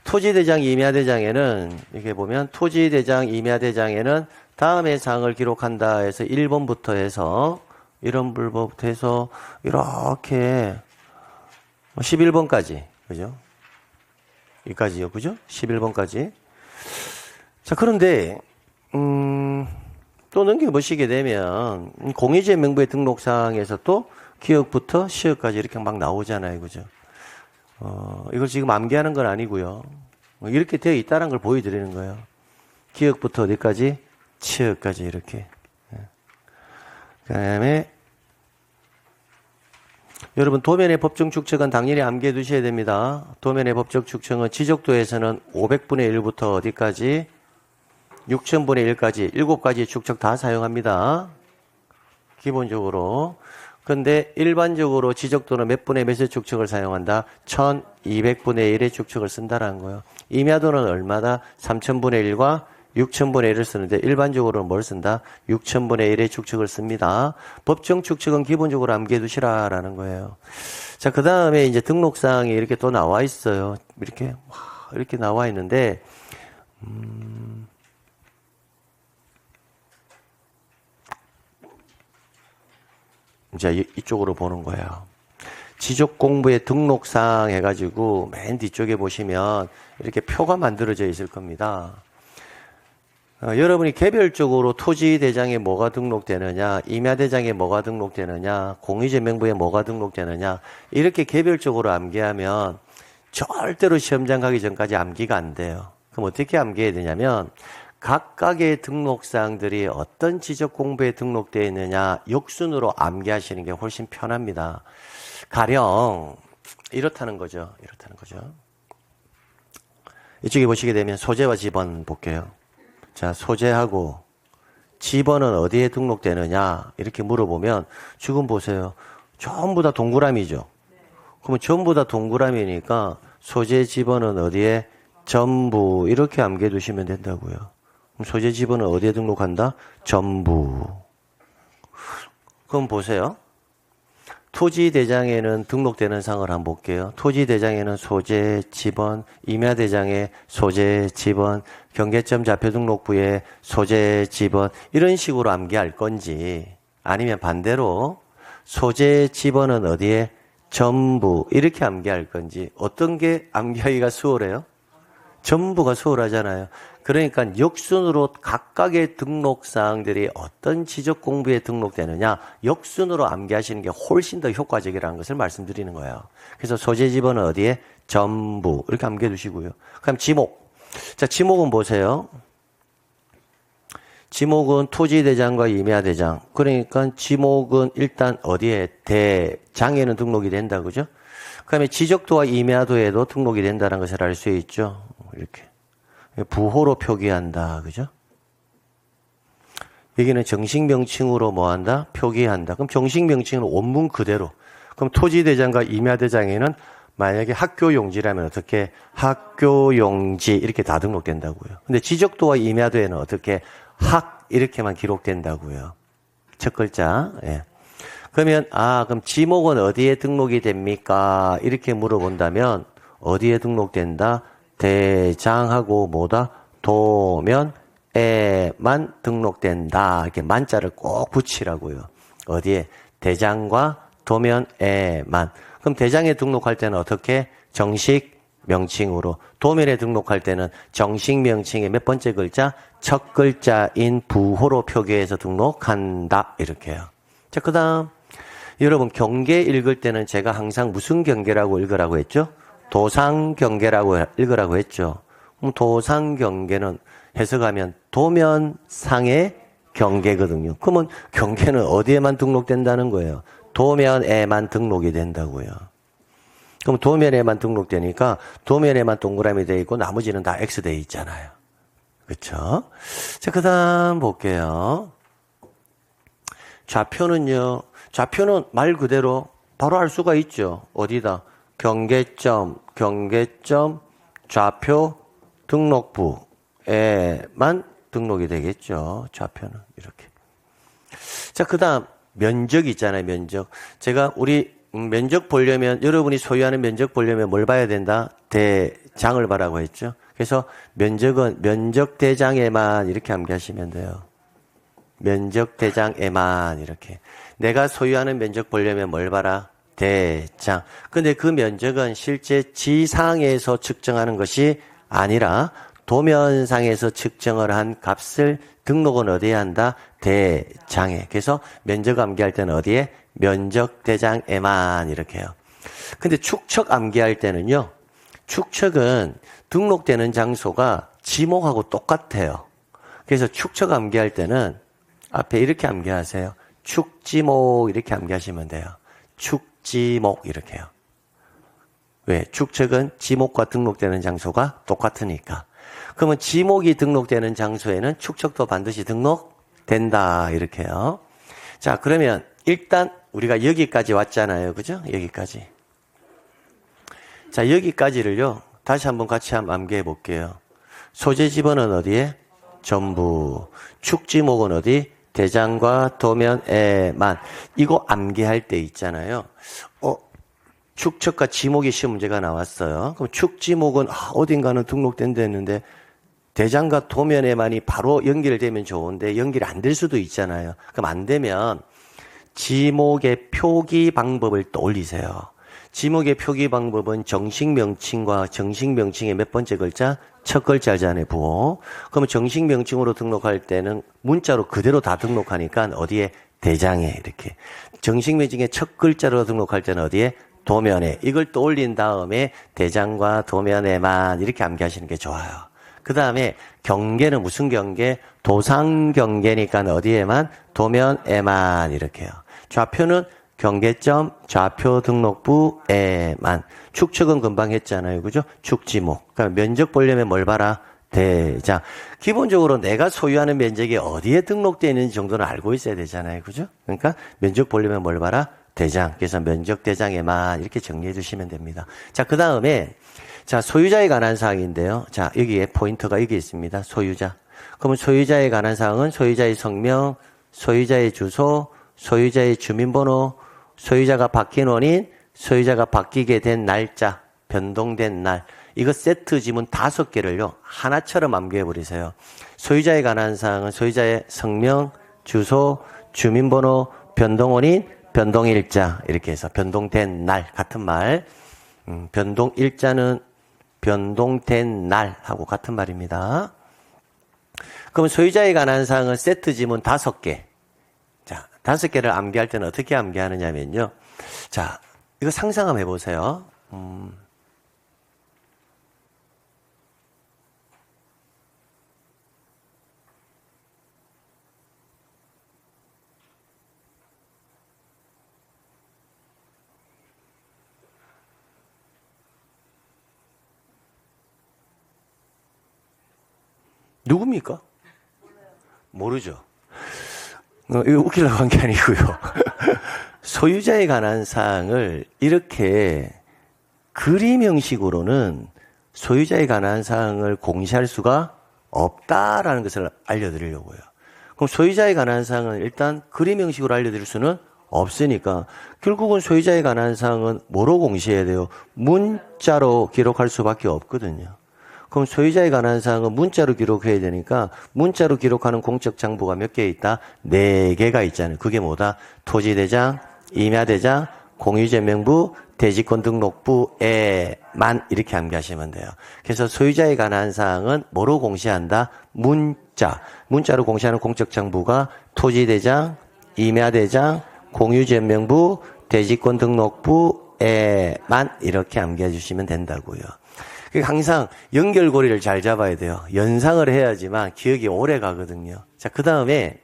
토지대장, 임야대장에는 이렇게 보면 토지대장, 임야대장에는 다음의 사항을 기록한다 해서 1번부터 해서 이런 불법부터 해서 이렇게 11번까지. 그죠? 여기까지요. 그죠? 11번까지. 자, 그런데, 또 넘겨보시게 되면, 공유지명부의 등록사항에서 또 기억부터 시역까지 이렇게 막 나오잖아요. 그죠? 이걸 지금 암기하는 건 아니고요. 이렇게 되어 있다는 걸 보여드리는 거예요. 기억부터 어디까지? 치역까지 이렇게. 그 다음에, 여러분 도면의 법정 축척은 당연히 암기해 두셔야 됩니다. 도면의 법정 축척은 지적도에서는 500분의 1부터 어디까지? 6000분의 1까지 7가지 축척 다 사용합니다. 기본적으로. 근데 일반적으로 지적도는 몇 분의 몇의 축척을 사용한다? 1200분의 1의 축척을 쓴다라는 거예요. 임야도는 얼마다? 3000분의 1과 6000분의 1을 쓰는데 일반적으로는 뭘 쓴다? 6000분의 1의 축척을 씁니다. 법정 축척은 기본적으로 암기해 두시라라는 거예요. 자, 그 다음에 이제 등록사항이 이렇게 또 나와 있어요. 이렇게 나와 있는데, 이제 이쪽으로 보는 거예요. 지적공부의 등록사항 해가지고 맨 뒤쪽에 보시면 이렇게 표가 만들어져 있을 겁니다. 여러분이 개별적으로 토지대장에 뭐가 등록되느냐, 임야대장에 뭐가 등록되느냐, 공유지명부에 뭐가 등록되느냐, 이렇게 개별적으로 암기하면 절대로 시험장 가기 전까지 암기가 안 돼요. 그럼 어떻게 암기해야 되냐면 각각의 등록사항들이 어떤 지적공부에 등록되어 있느냐 역순으로 암기하시는 게 훨씬 편합니다. 가령 이렇다는 거죠. 이쪽에 보시게 되면 소재와 지번 볼게요. 자, 소재하고 지번은 어디에 등록되느냐 이렇게 물어보면 지금 보세요. 전부 다 동그라미죠. 그러면 전부 다 동그라미니까 소재 지번은 어디에? 전부. 이렇게 암기해 두시면 된다고요. 그럼 소재 지번은 어디에 등록한다? 전부. 그럼 보세요. 토지대장에는 등록되는 사항을 한번 볼게요. 토지대장에는 소재, 지번, 임야대장에 소재, 지번, 경계점 좌표등록부에 소재, 지번 이런 식으로 암기할 건지 아니면 반대로 소재, 지번은 어디에? 전부 이렇게 암기할 건지 어떤 게 암기하기가 수월해요? 전부가 수월하잖아요. 그러니까 역순으로 각각의 등록사항들이 어떤 지적 공부에 등록되느냐 역순으로 암기하시는 게 훨씬 더 효과적이라는 것을 말씀드리는 거예요. 그래서 소재 집어는 어디에? 전부 이렇게 암기해 두시고요. 그럼 지목. 자, 지목은 보세요. 지목은 토지대장과 임야대장. 그러니까 지목은 일단 어디에? 대장에는 등록이 된다. 그죠? 그 다음에 지적도와 임야도에도 등록이 된다는 것을 알 수 있죠. 이렇게. 부호로 표기한다. 그죠? 여기는 정식명칭으로 뭐 한다? 표기한다. 그럼 정식명칭은 원문 그대로. 그럼 토지대장과 임야대장에는 만약에 학교용지라면 어떻게? 학교용지 이렇게 다 등록된다고요. 근데 지적도와 임야도에는 어떻게? 학 이렇게만 기록된다고요. 첫 글자. 예. 그러면 그럼 지목은 어디에 등록이 됩니까? 이렇게 물어본다면 어디에 등록된다? 대장하고 뭐다? 도면에만 등록된다. 이렇게 만자를 꼭 붙이라고요. 어디에? 대장과 도면에만. 그럼 대장에 등록할 때는 어떻게? 정식 명칭으로. 도면에 등록할 때는 정식 명칭의 몇 번째 글자? 첫 글자인 부호로 표기해서 등록한다. 이렇게요. 자, 그 다음. 여러분, 경계 읽을 때는 제가 항상 무슨 경계라고 읽으라고 했죠? 도상경계라고 읽으라고 했죠. 그럼 도상경계는 해석하면 도면상의 경계거든요. 그러면 경계는 어디에만 등록된다는 거예요? 도면에만 등록이 된다고요. 그럼 도면에만 등록되니까 도면에만 동그라미 돼 있고 나머지는 다 X 돼 있잖아요. 그렇죠? 자, 그 다음 볼게요. 좌표는요. 좌표는 말 그대로 바로 알 수가 있죠. 어디다? 경계점, 좌표 등록부에만 등록이 되겠죠. 좌표는 이렇게. 자, 그 다음 면적 있잖아요. 면적. 제가 우리 면적 보려면 여러분이 소유하는 면적 보려면 뭘 봐야 된다? 대장을 봐라고 했죠. 그래서 면적은 면적대장에만 이렇게 암기하시면 돼요. 면적대장에만 이렇게. 내가 소유하는 면적 보려면 뭘 봐라? 대장. 근데 그 면적은 실제 지상에서 측정하는 것이 아니라 도면상에서 측정을 한 값을 등록은 어디에 한다? 대장에. 그래서 면적 암기할 때는 어디에? 면적대장에만 이렇게 해요. 근데 축척 암기할 때는요. 축척은 등록되는 장소가 지목하고 똑같아요. 그래서 축척 암기할 때는 앞에 이렇게 암기하세요. 축지목 이렇게 암기하시면 돼요. 축지목 이렇게요. 왜? 축척은 지목과 등록되는 장소가 똑같으니까. 그러면 지목이 등록되는 장소에는 축척도 반드시 등록된다 이렇게요. 자, 그러면 일단 우리가 여기까지 왔잖아요. 그죠? 여기까지. 자, 여기까지를요. 다시 한번 같이 한번 암기해 볼게요. 소재 집어는 어디에? 전부. 축지목은 어디? 대장과 도면에만. 이거 암기할 때 있잖아요. 축척과 지목이 시험 문제가 나왔어요. 그럼 축지목은 어딘가는 등록된다 했는데 대장과 도면에만이 바로 연결되면 좋은데 연결이 안 될 수도 있잖아요. 그럼 안 되면 지목의 표기 방법을 떠올리세요. 지목의 표기 방법은 정식 명칭과 정식 명칭의 몇 번째 글자? 첫 글자잖아요, 부호. 그러면 정식 명칭으로 등록할 때는 문자로 그대로 다 등록하니까 어디에? 대장에 이렇게. 정식 명칭의 첫 글자로 등록할 때는 어디에? 도면에. 이걸 떠올린 다음에 대장과 도면에만 이렇게 암기하시는 게 좋아요. 그 다음에 경계는 무슨 경계? 도상경계니까 어디에만? 도면에만 이렇게 해요. 좌표는 경계점 좌표 등록부에만. 축척은 금방 했잖아요. 그죠? 축지목. 그러니까 면적 보려면 뭘 봐라? 대장. 기본적으로 내가 소유하는 면적이 어디에 등록되어 있는지 정도는 알고 있어야 되잖아요. 그죠? 그러니까 면적 보려면 뭘 봐라? 대장. 그래서 면적 대장에만 이렇게 정리해 주시면 됩니다. 자, 그 다음에 자, 소유자에 관한 사항인데요. 자, 여기에 포인트가 여기 있습니다. 소유자. 그러면 소유자에 관한 사항은 소유자의 성명, 소유자의 주소, 소유자의 주민번호, 소유자가 바뀐 원인, 소유자가 바뀌게 된 날짜, 변동된 날. 이거 세트 지문 5개를요. 하나처럼 암기해 버리세요. 소유자에 관한 사항은 소유자의 성명, 주소, 주민번호, 변동 원인, 변동일자 이렇게 해서 변동된 날 같은 말. 변동일자는 변동된 날하고 같은 말입니다. 그럼 소유자에 관한 사항은 세트 지문 5개. 자, 5개를 암기할 때는 어떻게 암기하느냐면요. 자, 이거 상상 한번 해보세요. 누굽니까? 모르죠. 이거 웃기려고 한 게 아니고요. 소유자에 관한 사항을 이렇게 그림 형식으로는 소유자에 관한 사항을 공시할 수가 없다라는 것을 알려드리려고요. 그럼 소유자에 관한 사항은 일단 그림 형식으로 알려드릴 수는 없으니까 결국은 소유자에 관한 사항은 뭐로 공시해야 돼요? 문자로 기록할 수밖에 없거든요. 그럼 소유자에 관한 사항은 문자로 기록해야 되니까 문자로 기록하는 공적 장부가 몇 개 있다? 4개가 있잖아요. 그게 뭐다? 토지대장, 임야대장, 공유제명부, 대지권등록부에만 이렇게 암기하시면 돼요. 그래서 소유자에 관한 사항은 뭐로 공시한다? 문자. 문자로 공시하는 공적 장부가 토지대장, 임야대장, 공유제명부, 대지권등록부에만 이렇게 암기해 주시면 된다고요. 항상 연결고리를 잘 잡아야 돼요. 연상을 해야지만 기억이 오래 가거든요. 자, 그 다음에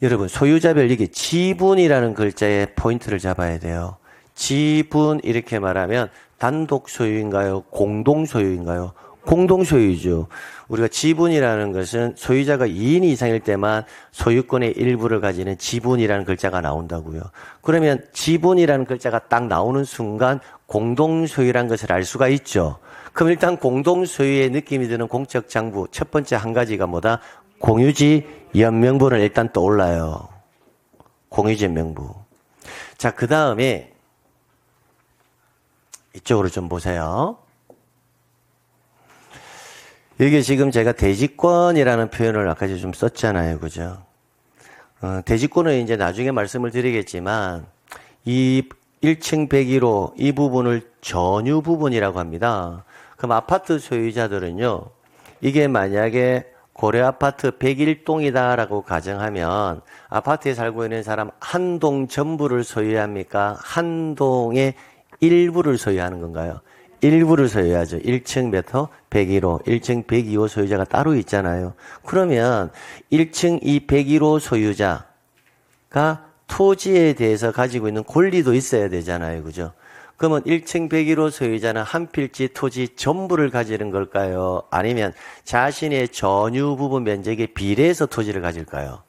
여러분 소유자별 이게 지분이라는 글자에 포인트를 잡아야 돼요. 지분 이렇게 말하면 단독 소유인가요? 공동 소유인가요? 공동 소유죠. 우리가 지분이라는 것은 소유자가 2인 이상일 때만 소유권의 일부를 가지는 지분이라는 글자가 나온다고요. 그러면 지분이라는 글자가 딱 나오는 순간 공동 소유라는 것을 알 수가 있죠. 그럼 일단 공동 소유의 느낌이 드는 공적 장부 첫 번째 한 가지가 뭐다? 공유지 연명부는 일단 떠올라요. 공유지 연명부. 자, 그 다음에 이쪽으로 좀 보세요. 여기 지금 제가 대지권이라는 표현을 아까 좀 썼잖아요. 그죠? 대지권은 이제 나중에 말씀을 드리겠지만, 이 1층 101호 이 부분을 전유 부분이라고 합니다. 그럼 아파트 소유자들은요, 이게 만약에 고려 아파트 101동이다라고 가정하면, 아파트에 살고 있는 사람 한 동 전부를 소유합니까? 한 동의 일부를 소유하는 건가요? 일부를 소유하죠. 1층 몇 호? 101호, 1층 102호 소유자가 따로 있잖아요. 그러면 1층 이 101호 소유자가 토지에 대해서 가지고 있는 권리도 있어야 되잖아요. 그죠? 그러면 1층 101호 소유자는 한 필지 토지 전부를 가지는 걸까요? 아니면 자신의 전유 부분 면적에 비례해서 토지를 가질까요?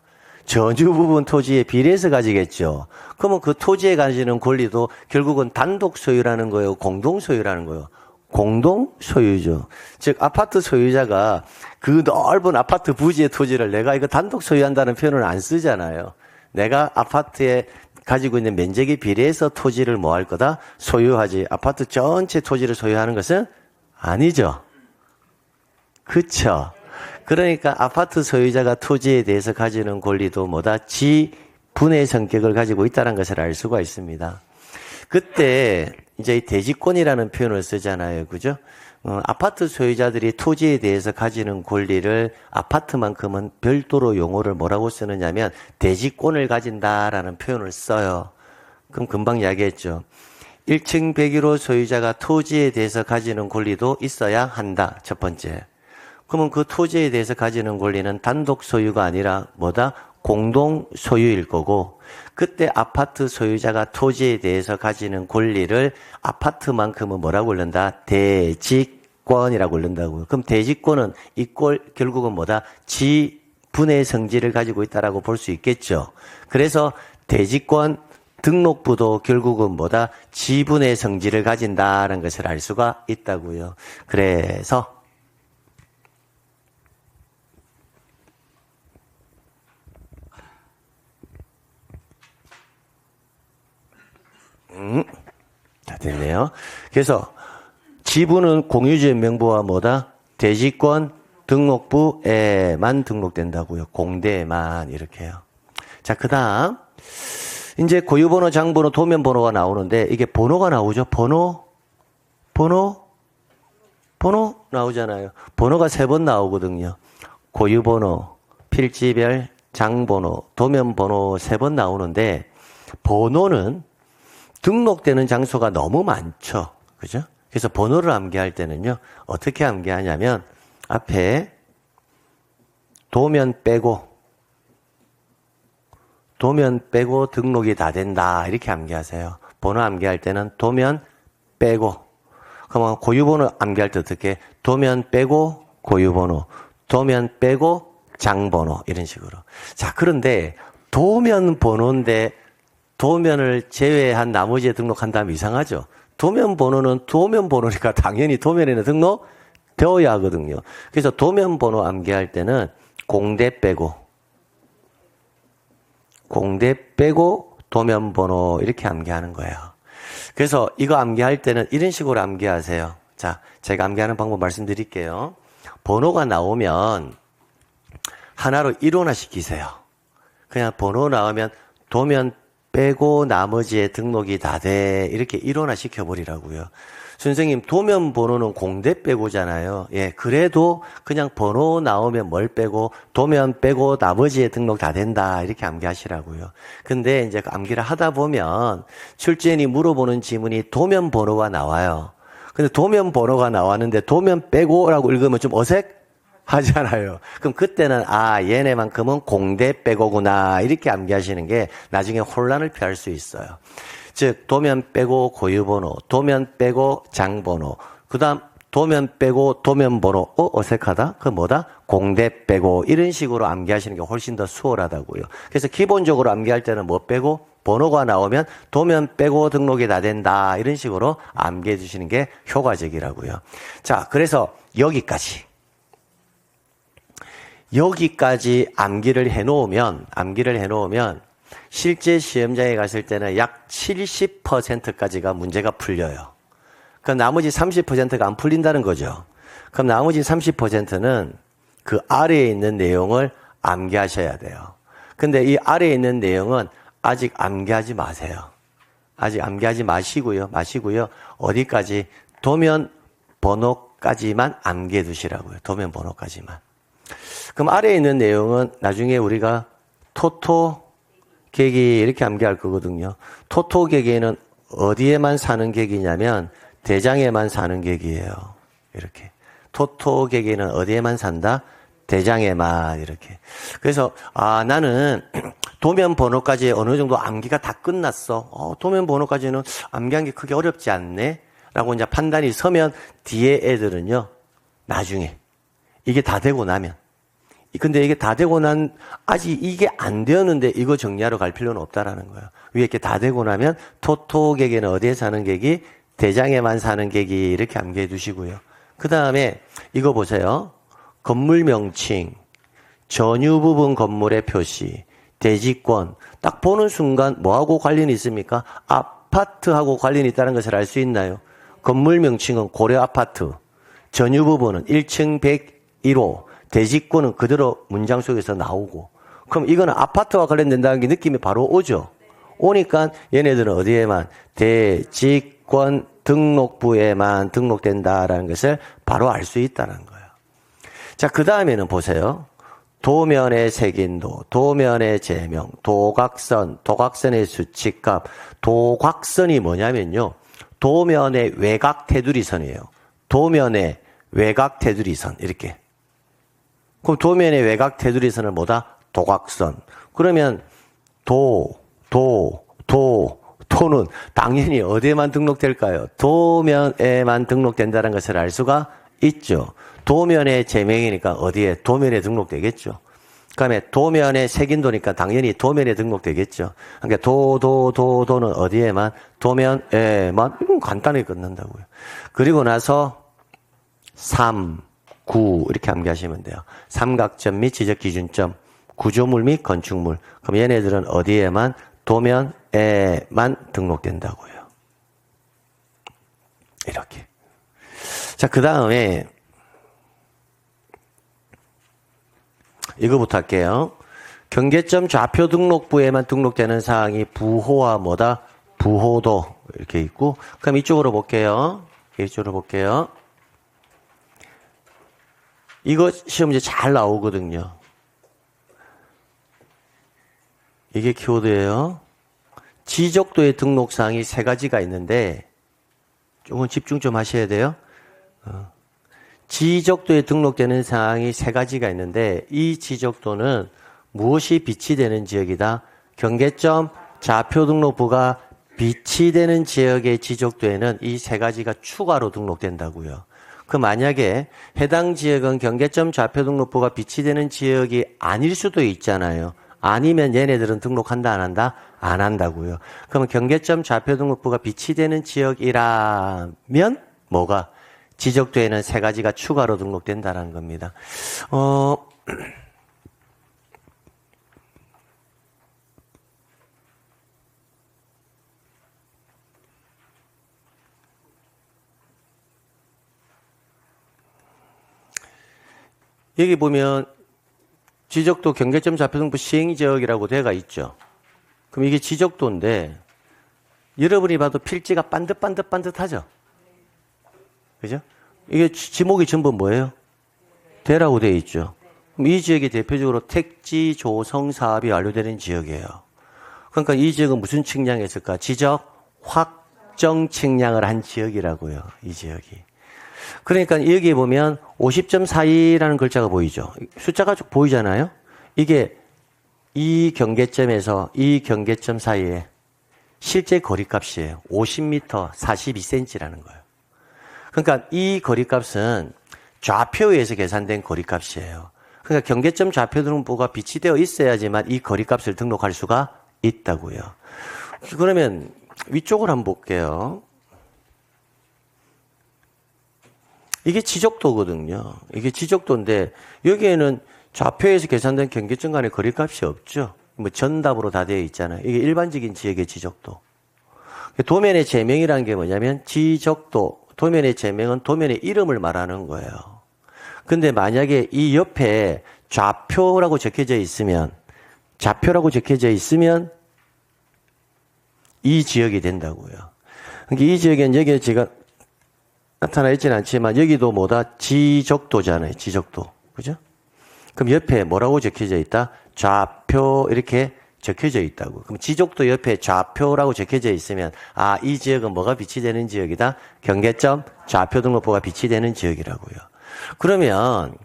전유 부분 토지에 비례해서 가지겠죠. 그러면 그 토지에 가지는 권리도 결국은 단독 소유라는 거예요? 공동 소유라는 거예요? 공동 소유죠. 즉 아파트 소유자가 그 넓은 아파트 부지의 토지를 내가 이거 단독 소유한다는 표현을 안 쓰잖아요. 내가 아파트에 가지고 있는 면적에 비례해서 토지를 뭐 할 거다? 소유하지. 아파트 전체 토지를 소유하는 것은 아니죠. 그쵸? 그러니까 아파트 소유자가 토지에 대해서 가지는 권리도 뭐다? 지분의 성격을 가지고 있다는 것을 알 수가 있습니다. 그때 이제 대지권이라는 표현을 쓰잖아요. 그죠? 아파트 소유자들이 토지에 대해서 가지는 권리를 아파트만큼은 별도로 용어를 뭐라고 쓰느냐면 대지권을 가진다라는 표현을 써요. 그럼 금방 이야기했죠. 1층 101호 소유자가 토지에 대해서 가지는 권리도 있어야 한다. 첫 번째. 그러면 그 토지에 대해서 가지는 권리는 단독 소유가 아니라 뭐다? 공동 소유일 거고, 그때 아파트 소유자가 토지에 대해서 가지는 권리를 아파트만큼은 뭐라고 부른다? 대지권이라고 부른다고요. 그럼 대지권은 결국은 뭐다? 지분의 성질을 가지고 있다라고 볼 수 있겠죠. 그래서 대지권 등록부도 결국은 뭐다? 지분의 성질을 가진다는 것을 알 수가 있다고요. 그래서 자, 됐네요. 그래서 지분은 공유지 명부와 뭐다? 대지권 등록부에만 등록된다고요. 공대만 이렇게 해요. 자, 그 다음 이제 고유번호, 장번호, 도면번호가 나오는데 이게 번호가 나오죠. 번호 나오잖아요. 번호가 3번 나오거든요. 고유번호, 필지별, 장번호, 도면번호 3번 나오는데 번호는 등록되는 장소가 너무 많죠. 그죠? 그래서 번호를 암기할 때는요. 어떻게 암기하냐면 앞에 도면 빼고 등록이 다 된다. 이렇게 암기하세요. 번호 암기할 때는 도면 빼고. 그러면 고유번호 암기할 때 어떻게? 도면 빼고 고유번호, 도면 빼고 장번호 이런 식으로. 자, 그런데 도면 번호인데 도면을 제외한 나머지에 등록한다면 이상하죠. 도면 번호는 도면 번호니까 당연히 도면에는 등록되어야 하거든요. 그래서 도면 번호 암기할 때는 공대 빼고 도면 번호 이렇게 암기하는 거예요. 그래서 이거 암기할 때는 이런 식으로 암기하세요. 자, 제가 암기하는 방법 말씀드릴게요. 번호가 나오면 하나로 일원화 시키세요. 그냥 번호 나오면 도면 빼고 나머지에 등록이 다 돼. 이렇게 일원화 시켜버리라고요. 선생님, 도면 번호는 공대 빼고잖아요. 예, 그래도 그냥 번호 나오면 뭘 빼고, 도면 빼고 나머지에 등록 다 된다. 이렇게 암기하시라고요. 근데 이제 암기를 하다 보면 출제인이 물어보는 지문이 도면 번호가 나와요. 근데 도면 번호가 나왔는데 도면 빼고라고 읽으면 좀 어색하잖아요. 그럼 그때는 얘네만큼은 공대 빼고구나. 이렇게 암기하시는 게 나중에 혼란을 피할 수 있어요. 즉 도면 빼고 고유번호, 도면 빼고 장번호, 그 다음 도면 빼고 도면번호. 어색하다? 그 뭐다? 공대 빼고. 이런 식으로 암기하시는 게 훨씬 더 수월하다고요. 그래서 기본적으로 암기할 때는 뭐 빼고? 번호가 나오면 도면 빼고 등록이 다 된다. 이런 식으로 암기해 주시는 게 효과적이라고요. 자, 그래서 여기까지 암기를 해놓으면 실제 시험장에 갔을 때는 약 70%까지가 문제가 풀려요. 그럼 나머지 30%가 안 풀린다는 거죠. 그럼 나머지 30%는 그 아래에 있는 내용을 암기하셔야 돼요. 근데 이 아래에 있는 내용은 아직 암기하지 마세요. 아직 암기하지 마시고요. 어디까지? 도면 번호까지만 암기해 두시라고요. 도면 번호까지만. 그럼 아래에 있는 내용은 나중에 우리가 토토객이 이렇게 암기할 거거든요. 토토객에는 어디에만 사는 객이냐면 대장에만 사는 객이에요. 이렇게. 토토객에는 어디에만 산다? 대장에만. 이렇게. 그래서 나는 도면 번호까지 어느 정도 암기가 다 끝났어. 도면 번호까지는 암기한 게 크게 어렵지 않네? 라고 이제 판단이 서면 뒤에 애들은요, 나중에. 이게 다 되고 나면. 근데 이게 다 되고 아직 이게 안 되었는데 이거 정리하러 갈 필요는 없다라는 거예요. 위에 이렇게 다 되고 나면 토토객에는 어디에 사는 객이? 대장에만 사는 객이. 이렇게 암기해 두시고요. 그 다음에 이거 보세요. 건물 명칭, 전유 부분 건물의 표시, 대지권. 딱 보는 순간 뭐하고 관련이 있습니까? 아파트하고 관련이 있다는 것을 알 수 있나요? 건물 명칭은 고려 아파트, 전유 부분은 1층 101호, 대지권은 그대로 문장 속에서 나오고. 그럼 이거는 아파트와 관련된다는 게 느낌이 바로 오죠? 오니까 얘네들은 어디에만? 대지권 등록부에만 등록된다라는 것을 바로 알 수 있다는 거예요. 자, 그 다음에는 보세요. 도면의 색인도, 도면의 제명, 도각선, 도각선의 수치값. 도각선이 뭐냐면요, 도면의 외곽 테두리선이에요. 도면의 외곽 테두리선. 이렇게. 그럼 도면의 외곽 테두리선은 뭐다? 도각선. 그러면 도는 당연히 어디에만 등록될까요? 도면에만 등록된다는 것을 알 수가 있죠. 도면의 제명이니까 어디에? 도면에 등록되겠죠. 그다음에 도면의 색인도니까 당연히 도면에 등록되겠죠. 그러니까 도는 어디에만? 도면에만. 이건 간단하게 끝난다고요. 그리고 나서 3, 9 이렇게 암기하시면 돼요. 삼각점 및 지적 기준점, 구조물 및 건축물. 그럼 얘네들은 어디에만? 도면에만 등록된다고요. 이렇게. 자, 그 다음에 이거부터 할게요. 경계점 좌표 등록부에만 등록되는 사항이 부호와 뭐다? 부호도 이렇게 있고, 그럼 이쪽으로 볼게요. 이쪽으로 볼게요. 이거 시험 문제 잘 나오거든요. 이게 키워드예요. 지적도의 등록사항이 세 가지가 있는데 조금 집중 좀 하셔야 돼요. 지적도에 등록되는 사항이 세 가지가 있는데 이 지적도는 무엇이 비치되는 지역이다? 경계점 좌표 등록부가 비치되는 지역의 지적도에는 이 세 가지가 추가로 등록된다고요. 그 만약에 해당 지역은 경계점 좌표 등록부가 비치되는 지역이 아닐 수도 있잖아요. 아니면 얘네들은 등록한다 안 한다? 안 한다고요. 그러면 경계점 좌표 등록부가 비치되는 지역이라면 뭐가? 지적도에는 세 가지가 추가로 등록된다는 겁니다. 여기 보면 지적도 경계점 좌표등록부 시행지역이라고 되어가 있죠. 그럼 이게 지적도인데 여러분이 봐도 필지가 반듯반듯하죠. 그죠? 이게 지목이 전부 뭐예요? 대라고 되어 있죠. 그럼 이 지역이 대표적으로 택지 조성 사업이 완료되는 지역이에요. 그러니까 이 지역은 무슨 측량했을까? 지적 확정 측량을 한 지역이라고요. 이 지역이. 그러니까 여기 보면 50.42라는 글자가 보이죠. 숫자가 쭉 보이잖아요. 이게 이 경계점에서 이 경계점 사이에 실제 거리값이에요. 50m 42cm라는 거예요. 그러니까 이 거리값은 좌표에서 계산된 거리값이에요. 그러니까 경계점 좌표 등록부가 비치되어 있어야지만 이 거리값을 등록할 수가 있다고요. 그러면 위쪽을 한번 볼게요. 이게 지적도거든요. 이게 지적도인데 여기에는 좌표에서 계산된 경계점 간의 거리값이 없죠. 뭐 전답으로 다 되어 있잖아요. 이게 일반적인 지역의 지적도. 도면의 제명이라는 게 뭐냐면 지적도, 도면의 제명은 도면의 이름을 말하는 거예요. 근데 만약에 이 옆에 좌표라고 적혀져 있으면, 좌표라고 적혀져 있으면 이 지역이 된다고요. 그러니까 이 지역엔 여기에 제가 나타나 있지는 않지만 여기도 뭐다? 지적도잖아요. 지적도. 그죠? 그럼 옆에 뭐라고 적혀져 있다? 좌표 이렇게 적혀져 있다고. 그럼 지적도 옆에 좌표라고 적혀져 있으면 아, 이 지역은 뭐가 비치되는 지역이다? 경계점 좌표 등록부가 비치되는 지역이라고요. 그러면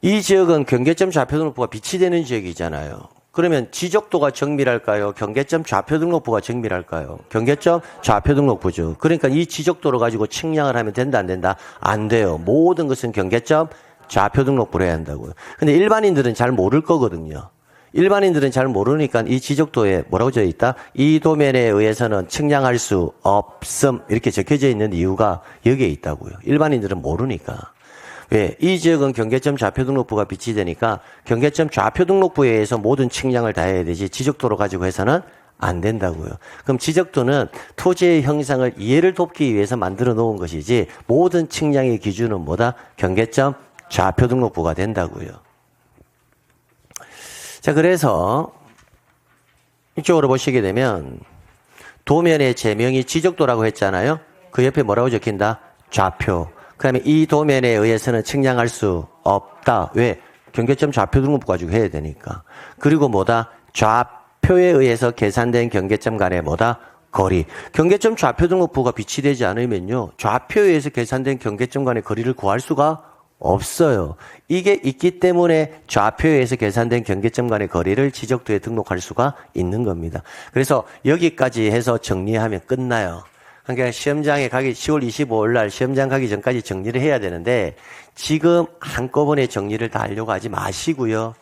이 지역은 경계점 좌표 등록부가 비치되는 지역이잖아요. 그러면 지적도가 정밀할까요? 경계점 좌표 등록부가 정밀할까요? 경계점 좌표 등록부죠. 그러니까 이 지적도를 가지고 측량을 하면 된다, 안 된다? 안 돼요. 모든 것은 경계점 좌표 등록부로 해야 한다고요. 근데 일반인들은 잘 모를 거거든요. 일반인들은 잘 모르니까 이 지적도에 뭐라고 적혀 있다? 이 도면에 의해서는 측량할 수 없음 이렇게 적혀져 있는 이유가 여기에 있다고요. 일반인들은 모르니까. 왜? 이 지역은 경계점 좌표 등록부가 비치되니까 경계점 좌표 등록부에 의해서 모든 측량을 다 해야 되지 지적도로 가지고 해서는 안 된다고요. 그럼 지적도는 토지의 형상을 이해를 돕기 위해서 만들어 놓은 것이지 모든 측량의 기준은 뭐다? 경계점 좌표 등록부가 된다고요. 자, 그래서 이쪽으로 보시게 되면 도면의 제명이 지적도라고 했잖아요. 그 옆에 뭐라고 적힌다? 좌표. 그 다음에 이 도면에 의해서는 측량할 수 없다. 왜? 경계점 좌표 등록부 가지고 해야 되니까. 그리고 뭐다? 좌표에 의해서 계산된 경계점 간의 뭐다? 거리. 경계점 좌표 등록부가 비치되지 않으면요. 좌표에 의해서 계산된 경계점 간의 거리를 구할 수가 없어요. 이게 있기 때문에 좌표에 의해서 계산된 경계점 간의 거리를 지적도에 등록할 수가 있는 겁니다. 그래서 여기까지 해서 정리하면 끝나요. 그러니까 시험장에 가기 10월 25일 날 시험장 가기 전까지 정리를 해야 되는데 지금 한꺼번에 정리를 다 하려고 하지 마시고요.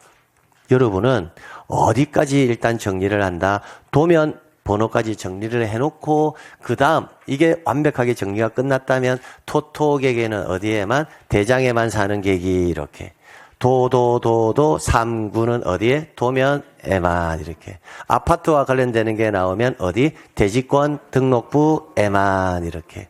여러분은 어디까지 일단 정리를 한다. 도면 번호까지 정리를 해놓고 그 다음 이게 완벽하게 정리가 끝났다면 토토객에는 어디에만? 대장에만 사는 객이 이렇게. 도도 3구는 어디에? 도면에만 이렇게. 아파트와 관련되는 게 나오면 어디? 대지권 등록부에만 이렇게.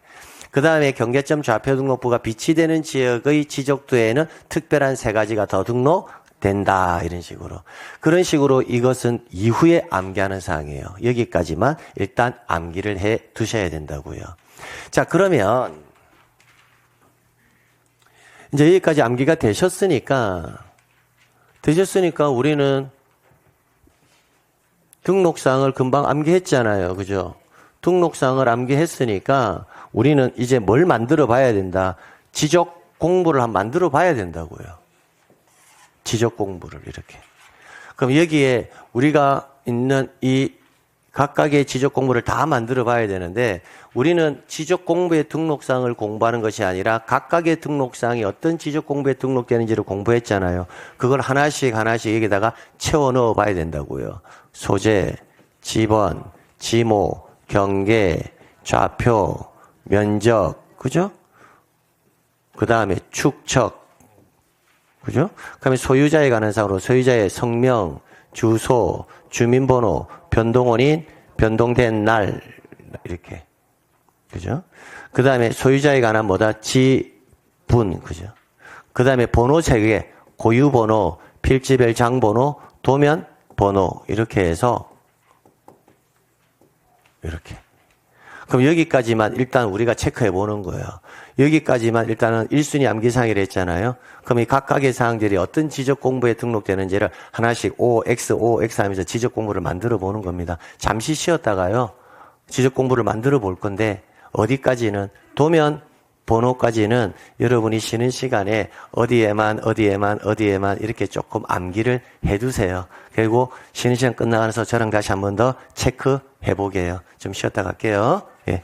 그 다음에 경계점 좌표 등록부가 비치되는 지역의 지적도에는 특별한 세 가지가 더 등록된다. 된다. 이런 식으로. 그런 식으로 이것은 이후에 암기하는 사항이에요. 여기까지만 일단 암기를 해 두셔야 된다고요. 자, 그러면 이제 여기까지 암기가 되셨으니까 우리는 등록사항을 금방 암기했잖아요. 그죠? 등록사항을 암기했으니까 우리는 이제 뭘 만들어 봐야 된다. 지적 공부를 한번 만들어 봐야 된다고요. 지적 공부를 이렇게. 그럼 여기에 우리가 있는 이 각각의 지적 공부를 다 만들어 봐야 되는데 우리는 지적 공부의 등록사항을 공부하는 것이 아니라 각각의 등록사항이 어떤 지적 공부에 등록되는지를 공부했잖아요. 그걸 하나씩 여기다가 채워 넣어 봐야 된다고요. 소재, 지번, 지모, 경계, 좌표, 면적, 그죠? 그 다음에 축척, 그죠? 그 다음에 소유자에 관한 사항으로 소유자의 성명, 주소, 주민번호, 변동원인, 변동된 날, 이렇게. 그죠? 그 다음에 소유자에 관한 지분, 그죠? 그 다음에 번호 3개, 고유번호, 필지별 장번호, 도면 번호, 이렇게 해서, 이렇게. 그럼 여기까지만 일단 우리가 체크해 보는 거예요. 여기까지만 일단은 1순위 암기사항이라 했잖아요. 그럼 이 각각의 사항들이 어떤 지적 공부에 등록되는지를 하나씩 OX 하면서 지적 공부를 만들어 보는 겁니다. 잠시 쉬었다가요. 지적 공부를 만들어 볼 건데 어디까지는 도면 번호까지는 여러분이 쉬는 시간에 어디에만 이렇게 조금 암기를 해두세요. 그리고 쉬는 시간 끝나가면서 저랑 다시 한 번 더 체크해 보게요. 좀 쉬었다 갈게요. 예.